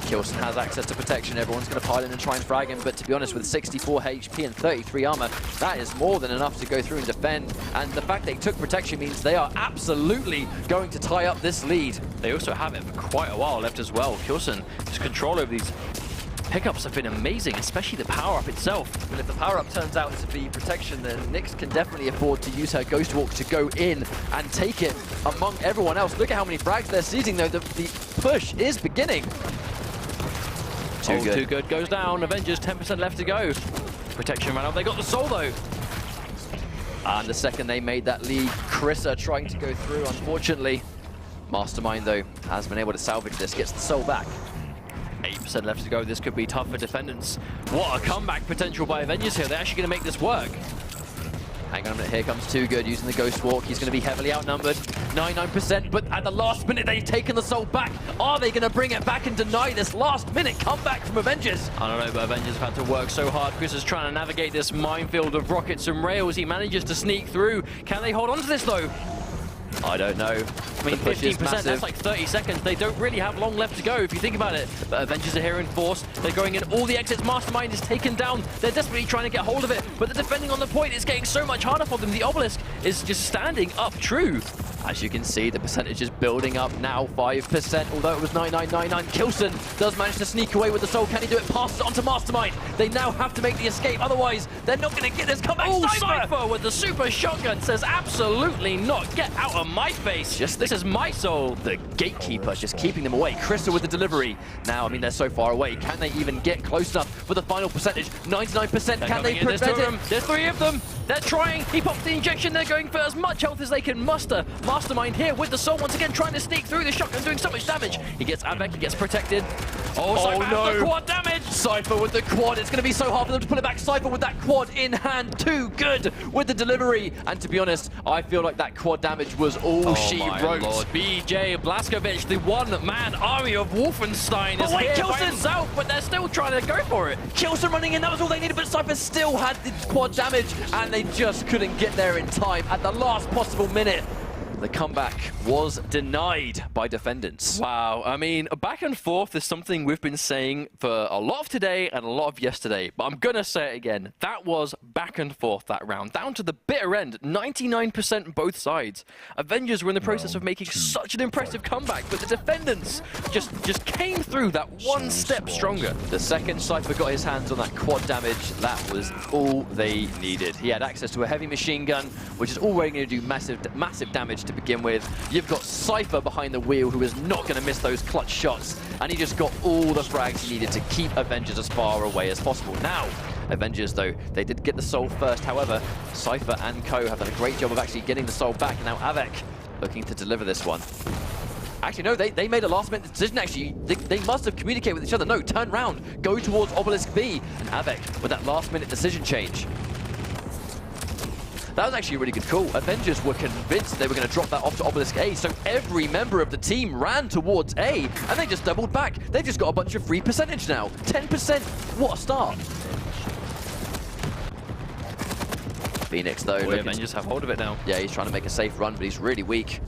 S1: Kilson has access to protection. Everyone's going to pile in and try and frag him, but to be honest, with 64 HP and 33 armor, that is more than enough to go through and defend. And the fact they took protection means they are absolutely going to tie up this lead.
S2: They also have it for quite a while left as well. Kilson, his control over these pickups have been amazing, especially the power-up itself.
S1: But if the power-up turns out to be protection, then Nyx can definitely afford to use her Ghost Walk to go in and take it among everyone else. Look at how many frags they're seizing, though. The push is beginning.
S2: Too good goes down. Avengers, 10% left to go. Protection ran out. They got the soul, though.
S1: And the second they made that lead, Krissa trying to go through, unfortunately. Mastermind, though, has been able to salvage this, gets the soul back.
S2: 8% left to go. This could be tough for Defendants. What a comeback potential by Avengers here. They're actually going to make this work.
S1: Hang on a minute, here comes Too Good using the Ghost Walk. He's going to be heavily outnumbered, 99%, but at the last minute they've taken the soul back. Are they going to bring it back and deny this last minute comeback from Avengers?
S2: I don't know, but Avengers have had to work so hard. Chris is trying to navigate this minefield of rockets and rails. He manages to sneak through. Can they hold on to this, though?
S1: I don't know.
S2: I mean, 15%, that's like 30 seconds. They don't really have long left to go, if you think about it. But Avengers are here in force. They're going in all the exits. Mastermind is taken down. They're desperately trying to get hold of it, but they're defending on the point. It's getting so much harder for them. The obelisk is just standing up true.
S1: As you can see, the percentage is building up now, 5%, although it was 9999. Kilson does manage to sneak away with the soul. Can he do it? Passes it onto Mastermind. They now have to make the escape, otherwise they're not going to get this comeback.
S2: Oh, Cypher with the super shotgun says absolutely not. Get out of my face. This is my soul.
S1: The gatekeeper just keeping them away. Krista with the delivery. Now, I mean, they're so far away. Can they even get close enough for the final percentage? 99%. Can they prevent it?
S2: There's 3 of them. They're trying. He pops the injection. They're going for as much health as they can muster. Mastermind here with the soul once again, trying to sneak through the shotgun, doing so much damage. He gets Avec, he gets protected. Oh, Cypher
S1: no.
S2: has the quad damage.
S1: Cypher with the quad. It's going to be so hard for them to pull it back. Cypher with that quad in hand. Too good with the delivery. And to be honest, I feel like that quad damage was all she wrote.
S2: Lord. BJ Blazkowicz, the one-man army of Wolfenstein, is here by himself, but they're still trying to go for it.
S1: Kilson running in, that was all they needed, but Cypher still had the quad damage, and they just couldn't get there in time at the last possible minute. The comeback was denied by Defendants.
S2: Wow, I mean, back and forth is something we've been saying for a lot of today and a lot of yesterday, but I'm gonna say it again. That was back and forth, that round, down to the bitter end, 99% both sides. Avengers were in the process of making such an impressive comeback, but the Defendants just came through that one step stronger.
S1: The second Cypher got his hands on that quad damage, that was all they needed. He had access to a heavy machine gun, which is already going to do massive damage to begin with. You've got Cypher behind the wheel, who is not going to miss those clutch shots, and he just got all the frags he needed to keep Avengers as far away as possible. Now, Avengers, though, they did get the soul first. However, Cypher and co have done a great job of actually getting the soul back. Now, Avec looking to deliver this one. Actually, no, they made a last-minute decision, actually. They must have communicated with each other. No, turn round, go towards Obelisk B, and Avec with that last-minute decision change. That was actually a really good call. Avengers were convinced they were going to drop that off to Obelisk A, so every member of the team ran towards A, and they just doubled back. They've just got a bunch of free percentage now. 10%. What a start. Phoenix, though.
S2: Boy, Avengers have hold of it now.
S1: Yeah, he's trying to make a safe run, but he's really weak.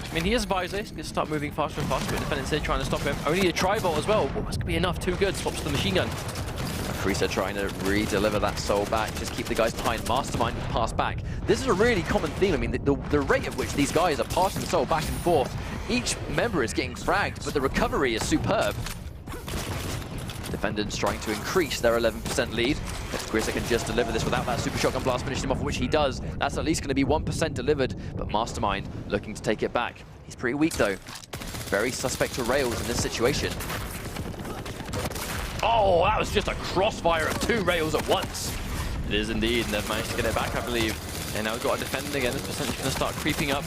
S2: I mean, he has Visor. He's going to start moving faster and faster. Defendants here trying to stop him. Only a tri-volt as well. Oh, that's going to be enough. Too good. Swaps the machine gun.
S1: Krisa trying to re-deliver that soul back, just keep the guys behind. Mastermind pass back. This is a really common theme. I mean, the rate at which these guys are passing the soul back and forth, each member is getting fragged, but the recovery is superb. Defendants trying to increase their 11% lead. If Krisa can just deliver this without that super shotgun blast finishing him off, which he does, that's at least going to be 1% delivered, but Mastermind looking to take it back. He's pretty weak, though. Very suspect to rails in this situation. Oh, that was just a crossfire of 2 rails at once.
S2: It is indeed, and they've managed to get it back, I believe. And now we've got to defend again. This percentage is going to start creeping up.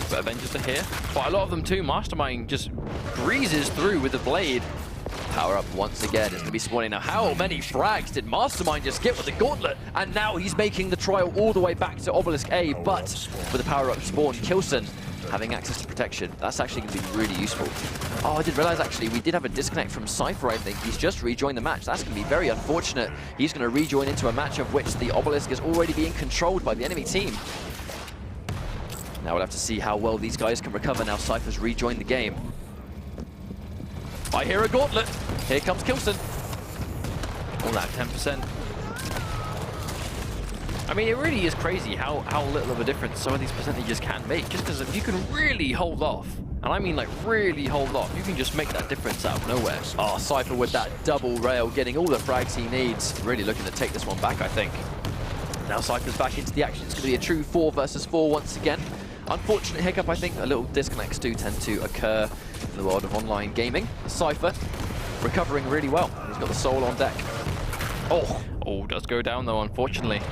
S2: But Avengers are here. Quite a lot of them too. Mastermind just breezes through with the blade.
S1: Power up once again. It's going to be spawning now. How many frags did Mastermind just get with the gauntlet? And now he's making the trial all the way back to Obelisk A, but with the power up spawn, Kilson having access to protection. That's actually going to be really useful. Oh, I did realize actually we did have a disconnect from Cypher, I think. He's just rejoined the match. That's going to be very unfortunate. He's going to rejoin into a match of which the Obelisk is already being controlled by the enemy team. Now we'll have to see how well these guys can recover now Cypher's rejoined the game. I hear a gauntlet. Here comes Kilson.
S2: All that 10%. I mean, it really is crazy how little of a difference some of these percentages can make. Just because if you can really hold off, and I mean like really hold off, you can just make that difference out of nowhere.
S1: Oh, Cypher with that double rail, getting all the frags he needs. Really looking to take this one back, I think. Now Cypher's back into the action. It's going to be a true 4 versus 4 once again. Unfortunate hiccup, I think. A little disconnects do tend to occur in the world of online gaming. Cypher recovering really well. He's got the soul on deck.
S2: Oh, does go down though, unfortunately.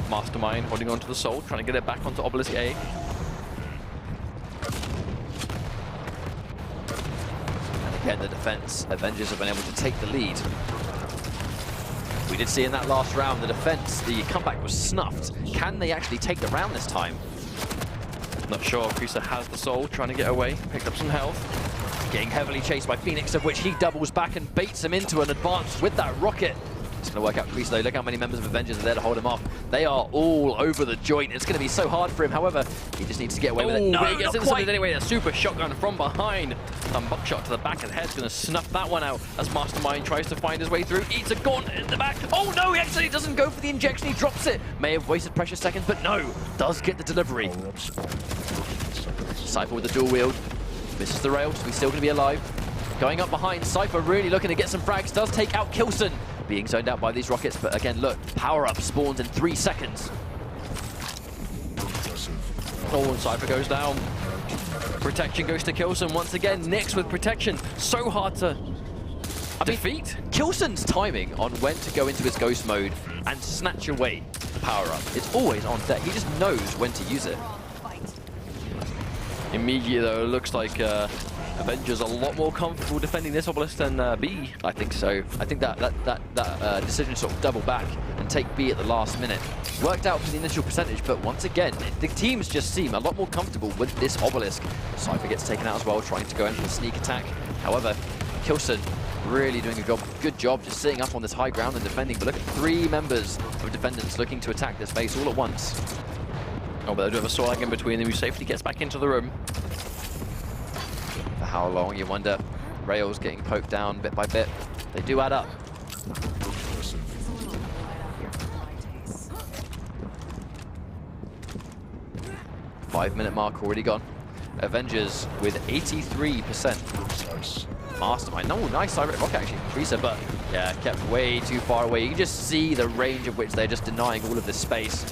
S2: Mastermind holding on to the soul, trying to get it back onto Obelisk A.
S1: And again, the defense, Avengers have been able to take the lead. We did see in that last round, the defense, the comeback was snuffed. Can they actually take the round this time?
S2: Not sure. Krisa has the soul, trying to get away, picked up some health.
S1: Getting heavily chased by Phoenix, of which he doubles back and baits him into an advance with that rocket. It's going to work out for Krisa though. Look how many members of Avengers are there to hold him off. They are all over the joint. It's going to be so hard for him. However, he just needs to get away with it.
S2: No, he
S1: not
S2: gets
S1: quite.
S2: it anyway. A super shotgun from behind. Some buckshot to the back of the head. Going to snuff that one out as Mastermind tries to find his way through. Eats a gauntlet in the back. Oh no, he actually doesn't go for the injection. He drops it. May have wasted precious seconds, but no, does get the delivery. Cypher with the dual wield. Misses the rail, so he's still going to be alive. Going up behind, Cypher really looking to get some frags. Does take out Kilson. Being zoned out by these rockets, but again, look, power up spawns in 3 seconds. Oh, and Cypher goes down. Protection goes to Kilson once again. Nyx with protection. So hard to defeat.
S1: Kilson's timing on when to go into his ghost mode and snatch away the power up. It's always on deck. He just knows when to use it.
S2: Immediately, though, it looks like Avengers are a lot more comfortable defending this Obelisk than B.
S1: I think so. I think that decision to sort of double back and take B at the last minute worked out for the initial percentage, but once again, the teams just seem a lot more comfortable with this Obelisk. Cypher gets taken out as well, trying to go in for the sneak attack. However, Kilson really doing a good job just sitting up on this high ground and defending. But look at 3 members of Defendants looking to attack this base all at once.
S2: Oh, but they do have a swag in between them who safely gets back into the room.
S1: For how long, you wonder. Rails getting poked down bit by bit. They do add up. Five-minute mark already gone. Avengers with 83%. Mastermind. No, nice direct rocket actually from Krisa, but yeah, kept way too far away. You can just see the range of which they're just denying all of this space.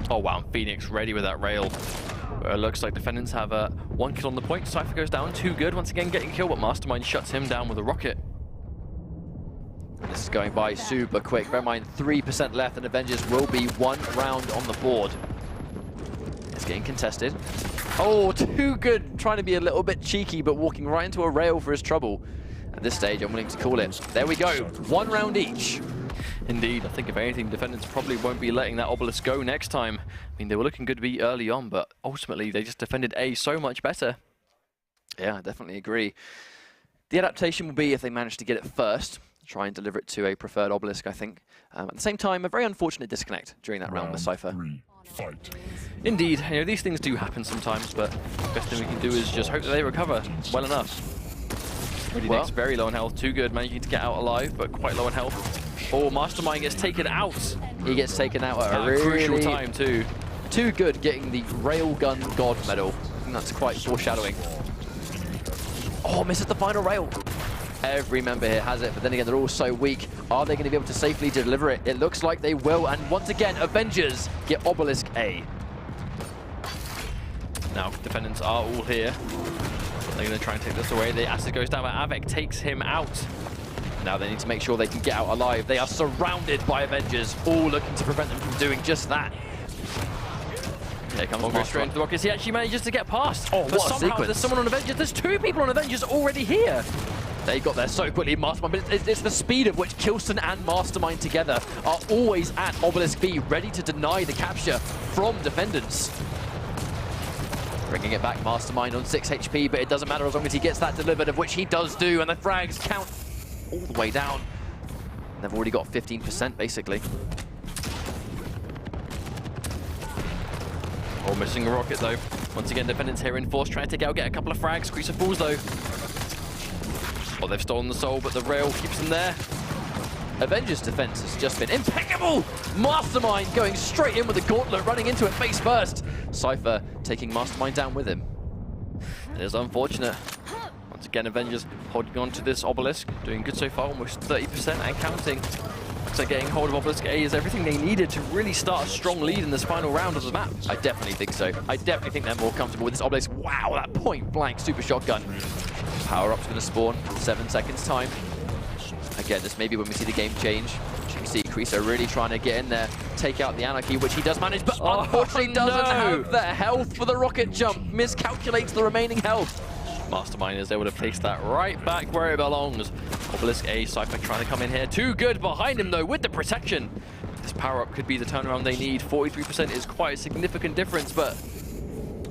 S2: Oh wow, Phoenix ready with that rail. Looks like Defendants have 1 kill on the point. Cypher goes down, 2 good. Once again getting killed, but Mastermind shuts him down with a rocket.
S1: This is going by super quick. Bear in mind, 3% left, and Avengers will be 1 round on the board. It's getting contested. Oh, too good. Trying to be a little bit cheeky, but walking right into a rail for his trouble. At this stage, I'm willing to call it. There we go. 1 round each.
S2: Indeed, I think if anything, Defendants probably won't be letting that Obelisk go next time. I mean, they were looking good to be early on, but ultimately they just defended A so much better.
S1: Yeah, I definitely agree. The adaptation will be if they manage to get it first, try and deliver it to a preferred Obelisk, I think. At the same time, a very unfortunate disconnect during that round with Cypher.
S3: 3, fight.
S2: Indeed, you know, these things do happen sometimes, but the best thing we can do is just hope that they recover well enough. Really
S1: Well,
S2: Nyx very low in health, too good, managing to get out alive, but quite low in health. Oh, Mastermind gets taken out.
S1: He gets taken out at a
S2: Crucial
S1: really
S2: time too.
S1: Too good getting the Railgun God medal. I think that's quite foreshadowing. Oh, misses the final rail. Every member here has it, but then again, they're all so weak. Are they going to be able to safely deliver it? It looks like they will, and once again, Avengers get Obelisk A.
S2: Now, Defendants are all here. They're going to try and take this away. The acid goes down, but Avek takes him out.
S1: Now they need to make sure they can get out alive. They are surrounded by Avengers, all looking to prevent them from doing just that.
S2: Here comes Master straight into the rockets. He actually manages to get past.
S1: Oh,
S2: but
S1: what a
S2: somehow
S1: sequence.
S2: There's someone on Avengers. There's 2 people on Avengers already here.
S1: They got there so quickly, Mastermind, but it's the speed of which Kilson and Mastermind together are always at Obelisk B, ready to deny the capture from Defendants. Bringing it back, Mastermind on 6 HP, but it doesn't matter as long as he gets that delivered, of which he does do, and the frags count all the way down. They've already got 15%, basically.
S2: Oh, missing a rocket, though. Once again, Defendants here in force, trying to get a couple of frags. Creaser falls, though. Oh, they've stolen the soul, but the rail keeps them there.
S1: Avengers' defense has just been impeccable. Mastermind going straight in with the gauntlet, running into it face first. Cypher taking Mastermind down with him.
S2: It is unfortunate. Once again, Avengers holding on to this Obelisk, doing good so far, almost 30% and counting. So getting hold of Obelisk A is everything they needed to really start a strong lead in this final round of the map.
S1: I definitely think so. I definitely think they're more comfortable with this Obelisk. Wow, that point-blank super shotgun. Power-up's going to spawn in 7 seconds' time. Again, this may be when we see the game change. You can see Creaser really trying to get in there, take out the Anarchy, which he does manage, but unfortunately doesn't have the health for the rocket jump. Miscalculates the remaining health.
S2: Mastermind is able to place that right back where it belongs. Obelisk A, Cypher trying to come in here. Too good behind him, though, with the protection. This power-up could be the turnaround they need. 43% is quite a significant difference, but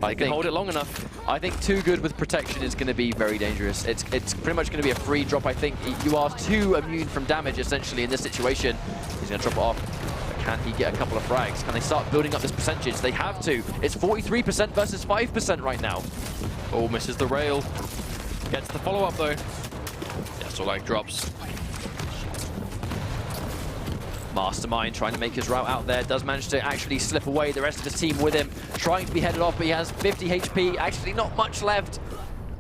S2: I can hold it long enough.
S1: I think too good with protection is going to be very dangerous. It's pretty much going to be a free drop, I think. You are too immune from damage, essentially, in this situation. He's going to drop it off. But can he get a couple of frags? Can they start building up this percentage? They have to. It's 43% versus 5% right now.
S2: Oh, misses the rail. Gets the follow-up, though. Yeah, so like drops.
S1: Mastermind trying to make his route out there, does manage to actually slip away, the rest of his team with him, trying to be headed off, but he has 50 HP, actually not much left.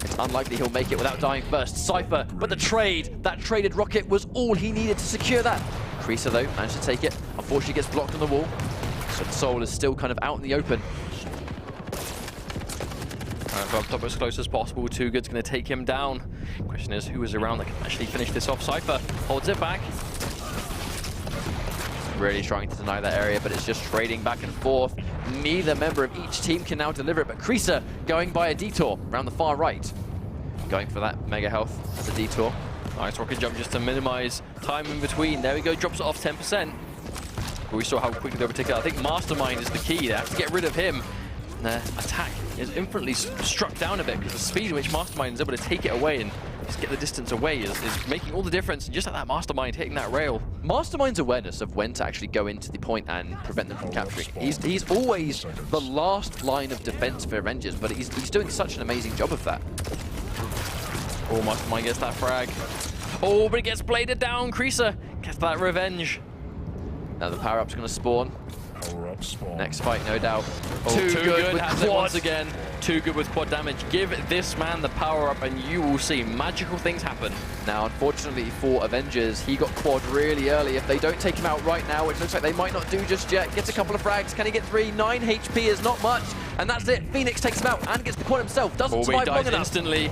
S1: It's unlikely he'll make it without dying first. Cypher, but the trade, that traded rocket was all he needed to secure that. Creaser, though, managed to take it. Unfortunately, gets blocked on the wall, so the soul is still kind of out in the open.
S2: Up top as close as possible. Too Good's going to take him down. Question is, who is around that can actually finish this off? Cypher holds it back.
S1: Really trying to deny that area, but it's just trading back and forth. Neither member of each team can now deliver it, but Creaser going by a detour around the far right. Going for that mega health as a detour.
S2: Nice rocket jump just to minimize time in between. There we go, drops it off 10%. But we saw how quickly they overtake it. I think Mastermind is the key. They have to get rid of him. Their attack is infinitely struck down a bit because the speed in which Mastermind is able to take it away and just get the distance away is making all the difference. And just like that Mastermind hitting that rail.
S1: Mastermind's awareness of when to actually go into the point and prevent them from capturing. He's always the last line of defense for Avengers, but he's doing such an amazing job of that.
S2: Oh, Mastermind gets that frag. Oh, but it gets bladed down. Creaser gets that revenge.
S1: Now the power-up's going to spawn.
S3: Power-up spawn.
S1: Next fight, no doubt.
S2: Oh, Too Good
S1: with
S2: has it
S1: quad.
S2: once again. Too Good with quad damage. Give this man the power-up and you will see magical things happen.
S1: Now, unfortunately for Avengers, he got quad really early. If they don't take him out right now, which looks like they might not do just yet, gets a couple of frags. Can he get 3? 9 HP is not much, and that's it. Phoenix takes him out and gets the quad himself. Doesn't survive long enough.
S2: Instantly.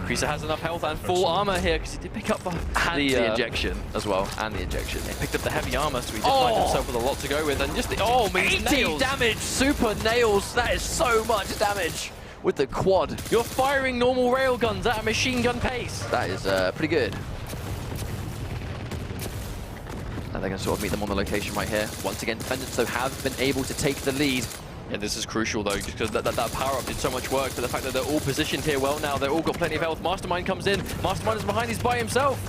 S2: Creaser has enough health and full armor here because he did pick up
S1: the injection as well, and the injection.
S2: He picked up the heavy armor, so he did find himself with a lot to go with, and just the
S1: 80
S2: nails.
S1: damage, super nails. That is so much damage with the quad.
S2: You're firing normal railguns at a machine gun pace.
S1: That is pretty good. And they're going to sort of meet them on the location right here. Once again, Defendants, though, have been able to take the lead.
S2: Yeah, this is crucial, though, just because that power-up did so much work, but the fact that they're all positioned here well now, they've all got plenty of health. Mastermind comes in. Mastermind is behind, he's by himself.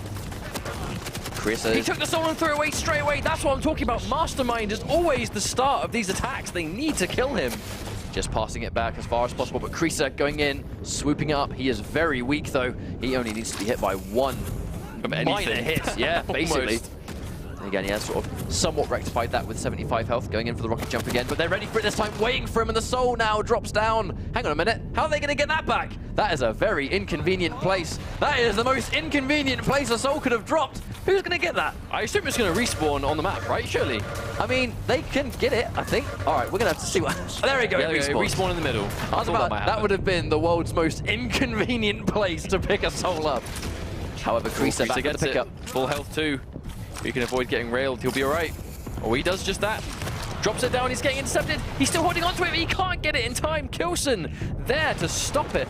S2: He took the soul and threw it away straight away. That's what I'm talking about. Mastermind is always the start of these attacks. They need to kill him.
S1: Just passing it back as far as possible, but Creaser going in, swooping it up. He is very weak, though. He only needs to be hit by one minor hit. Yeah, basically. And again, he has sort of somewhat rectified that with 75 health, going in for the rocket jump again, but they're ready for it this time, waiting for him, and the soul now drops down. Hang on a minute, how are they going to get that back? That is a very inconvenient place. That is the most inconvenient place a soul could have dropped. Who's going to get that?
S2: I assume it's going to respawn on the map, right? Surely.
S1: I mean, they can get it, I think. All right, we're going to have to see what... There we go,
S2: yeah, respawn in the middle.
S1: That would have been the world's most inconvenient place to pick a soul up. However, Creaser back
S2: gets
S1: to pick up.
S2: Full health too. If he can avoid getting railed, he'll be all right. Oh, he does just that. Drops it down, he's getting intercepted. He's still holding on to it, but he can't get it in time. Kilson there to stop it.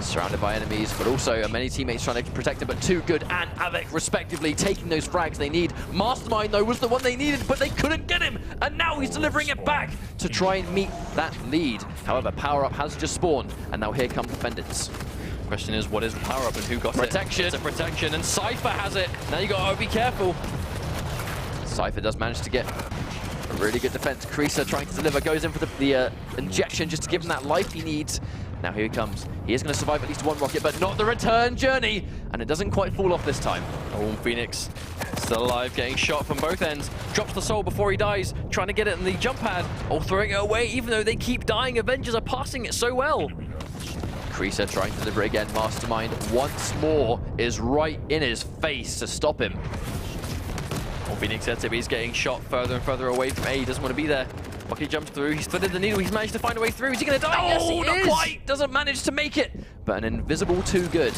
S1: Surrounded by enemies, but also many teammates trying to protect him, but Too Good and Avec respectively taking those frags they need. Mastermind though was the one they needed, but they couldn't get him, and now he's delivering it back to try and meet that lead. However, power-up has just spawned, and now here come Defendants.
S2: Question is, what is the power-up and who got
S1: Protection.
S2: it? It's a protection, and Cypher has it. Now you got to be careful.
S1: Cypher does manage to get a really good defense. Creaser trying to deliver, goes in for the injection just to give him that life he needs. Now here he comes. He is going to survive at least one rocket, but not the return journey. And it doesn't quite fall off this time.
S2: Oh, Phoenix still alive, getting shot from both ends. Drops the soul before he dies, trying to get it in the jump pad. Oh, throwing it away, even though they keep dying. Avengers are passing it so well.
S1: Creaser trying to deliver again. Mastermind once more is right in his face to stop him.
S2: Oh, Phoenix gets it, but he's getting shot further and further away from A. He doesn't want to be there. Rocket jumps through, he's threaded the needle, he's managed to find a way through. Is he going to die?
S1: Oh,
S2: yes, he
S1: not
S2: is.
S1: quite! Doesn't manage to make it. But an invisible Too Good.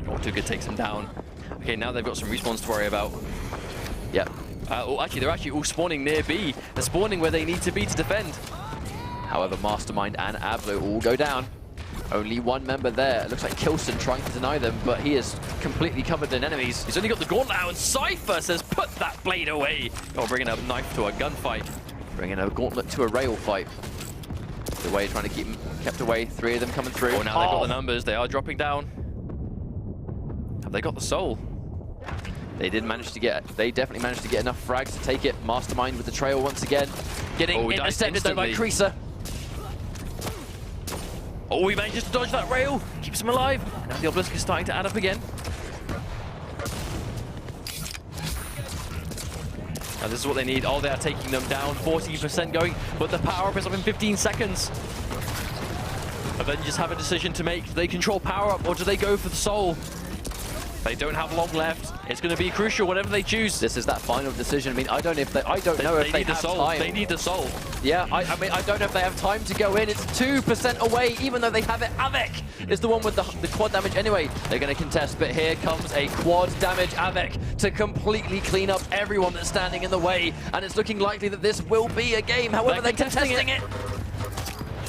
S2: Oh, Too Good takes him down. Okay, now they've got some respawns to worry about.
S1: Yep.
S2: Oh, actually, they're actually all spawning near B. They're spawning where they need to be to defend.
S1: However, Mastermind and Ablo all go down. Only one member there. It looks like Kilson trying to deny them, but he is completely covered in enemies.
S2: He's only got the gauntlet out, and Cypher says, put that blade away. Oh, bringing a knife to a gunfight.
S1: Bringing a gauntlet to a rail fight. The way trying to keep them kept away. 3 of them coming through.
S2: Oh, now they've got the numbers. They are dropping down. Have they got the soul?
S1: They did manage to get. They definitely managed to get enough frags to take it. Mastermind with the trail once again, getting intercepted though by Creaser.
S2: Oh, he manages to dodge that rail. Keeps him alive. Now the obelisk is starting to add up again. Now this is what they need. Oh, they are taking them down. 14% going, but the power-up is up in 15 seconds. Avengers have a decision to make. Do they control power-up or do they go for the soul? They don't have long left. It's going to be crucial, whatever they choose.
S1: This is that final decision. I mean, I don't know if they have time.
S2: They need the soul.
S1: Yeah, I mean, I don't know if they have time to go in. It's 2% away, even though they have it. Avec is the one with the quad damage anyway. They're going to contest, but here comes a quad damage Avec to completely clean up everyone that's standing in the way. And it's looking likely that this will be a game. However, they're contesting it.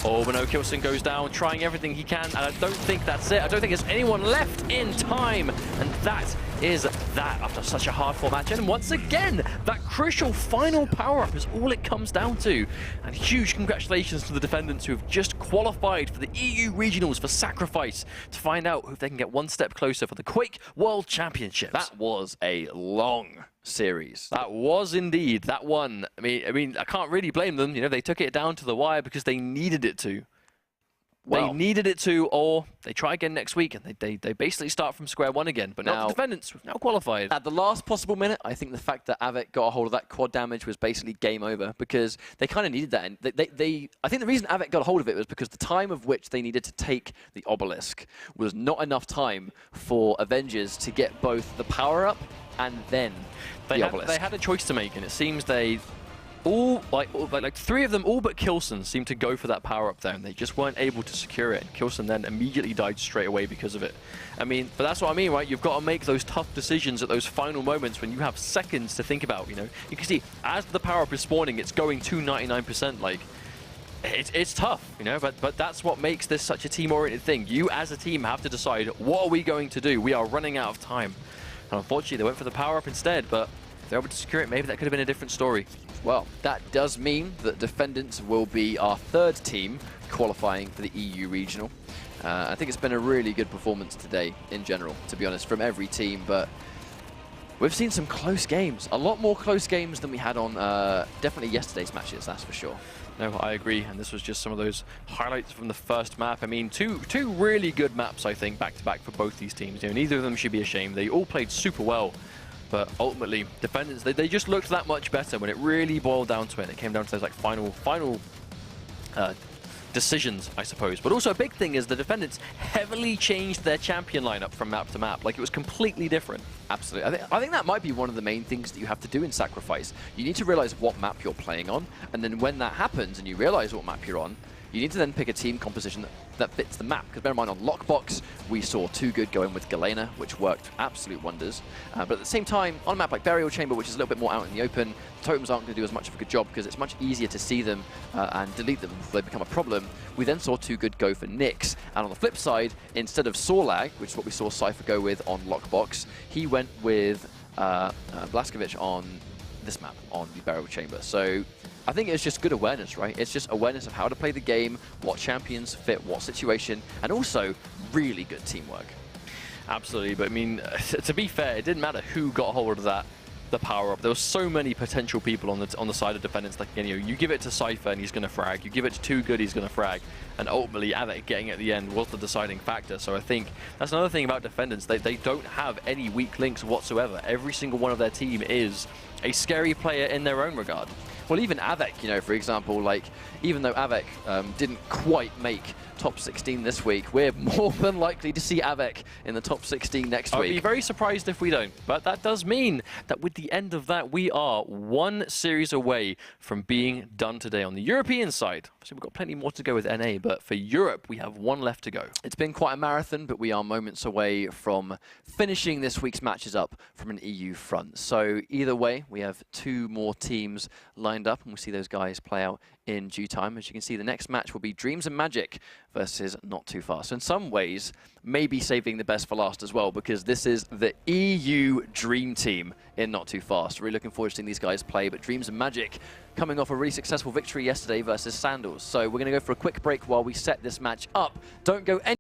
S2: Oh, but no, Kilson goes down, trying everything he can, and I don't think that's it. I don't think there's anyone left in time. And that is that after such a hard-fought match. And once again, that crucial final power-up is all it comes down to. And huge congratulations to the Defendants who have just qualified for the EU Regionals for Sacrifice to find out if they can get one step closer for the Quake World Championships.
S1: That was a long series.
S2: That was indeed that one. I mean, I can't really blame them. You know, they took it down to the wire because they needed it to. Well, they needed it to, or they try again next week and they basically start from square one again. But now the Defendants have now qualified.
S1: At the last possible minute, I think the fact that Avec got a hold of that quad damage was basically game over because they kind of needed that. And I think the reason Avec got a hold of it was because the time of which they needed to take the obelisk was not enough time for Avengers to get both the power-up and then the obelisk.
S2: They had a choice to make, and it seems they all, like 3 of them, all but Kilson, seemed to go for that power-up there, and they just weren't able to secure it. And Kilson then immediately died straight away because of it. I mean, but that's what I mean, right? You've got to make those tough decisions at those final moments when you have seconds to think about, you know? You can see, as the power-up is spawning, it's going to 99%, like, it's tough, you know, but that's what makes this such a team-oriented thing. You, as a team, have to decide, what are we going to do? We are running out of time. And unfortunately, they went for the power-up instead, but if they're able to secure it, maybe that could have been a different story.
S1: Well, that does mean that Defendants will be our 3rd team qualifying for the EU Regional. I think it's been a really good performance today, in general, to be honest, from every team, but we've seen some close games. A lot more close games than we had on definitely yesterday's matches, that's for sure.
S2: No, I agree, and this was just some of those highlights from the first map. I mean, two really good maps, I think, back-to-back for both these teams. You know, neither of them should be ashamed. They all played super well, but ultimately, Defendants, they just looked that much better when it really boiled down to it. It came down to those like final decisions, I suppose. But also a big thing is the Defendants heavily changed their champion lineup from map to map. Like, it was completely different.
S1: Absolutely. I think that might be one of the main things that you have to do in Sacrifice. You need to realize what map you're playing on, and then when that happens and you realize what map you're on, you need to then pick a team composition that fits the map. Because bear in mind, on Lockbox, we saw Too Good go in with Galena, which worked absolute wonders. But at the same time, on a map like Burial Chamber, which is a little bit more out in the open, totems aren't going to do as much of a good job because it's much easier to see them and delete them before they become a problem. We then saw Too Good go for Nyx. And on the flip side, instead of Sorlag, which is what we saw Cypher go with on Lockbox, he went with Blaskovic on this map, on the Burial Chamber. So I think it's just good awareness, right? It's just awareness of how to play the game, what champions fit what situation, and also really good teamwork.
S2: Absolutely, but I mean, to be fair, it didn't matter who got hold of the power up. There were so many potential people on the side of Defendants. Like, you give it to Cypher and he's going to frag. You give it to Too Good, he's going to frag. And ultimately, Avek getting at the end was the deciding factor. So I think that's another thing about Defendants. They don't have any weak links whatsoever. Every single one of their team is a scary player in their own regard.
S1: Well, even Avek, for example, like, even though Avek didn't quite make top 16 this week, we're more than likely to see Avek in the top 16 next week.
S2: I'd be very surprised if we don't, but that does mean that with the end of that, we are one series away from being done today on the European side. Obviously, we've got plenty more to go with NA, but for Europe, we have one left to go.
S1: It's been quite a marathon, but we are moments away from finishing this week's matches up from an EU front. So either way, we have 2 more teams lined up, and we'll see those guys play out in due time. As you can see, the next match will be Dreams and Magic versus Not Too Fast. So in some ways, maybe saving the best for last as well, because this is the EU Dream Team in Not Too Fast. Really looking forward to seeing these guys play, but Dreams and Magic coming off a really successful victory yesterday versus Sandals. So we're going to go for a quick break while we set this match up. Don't go any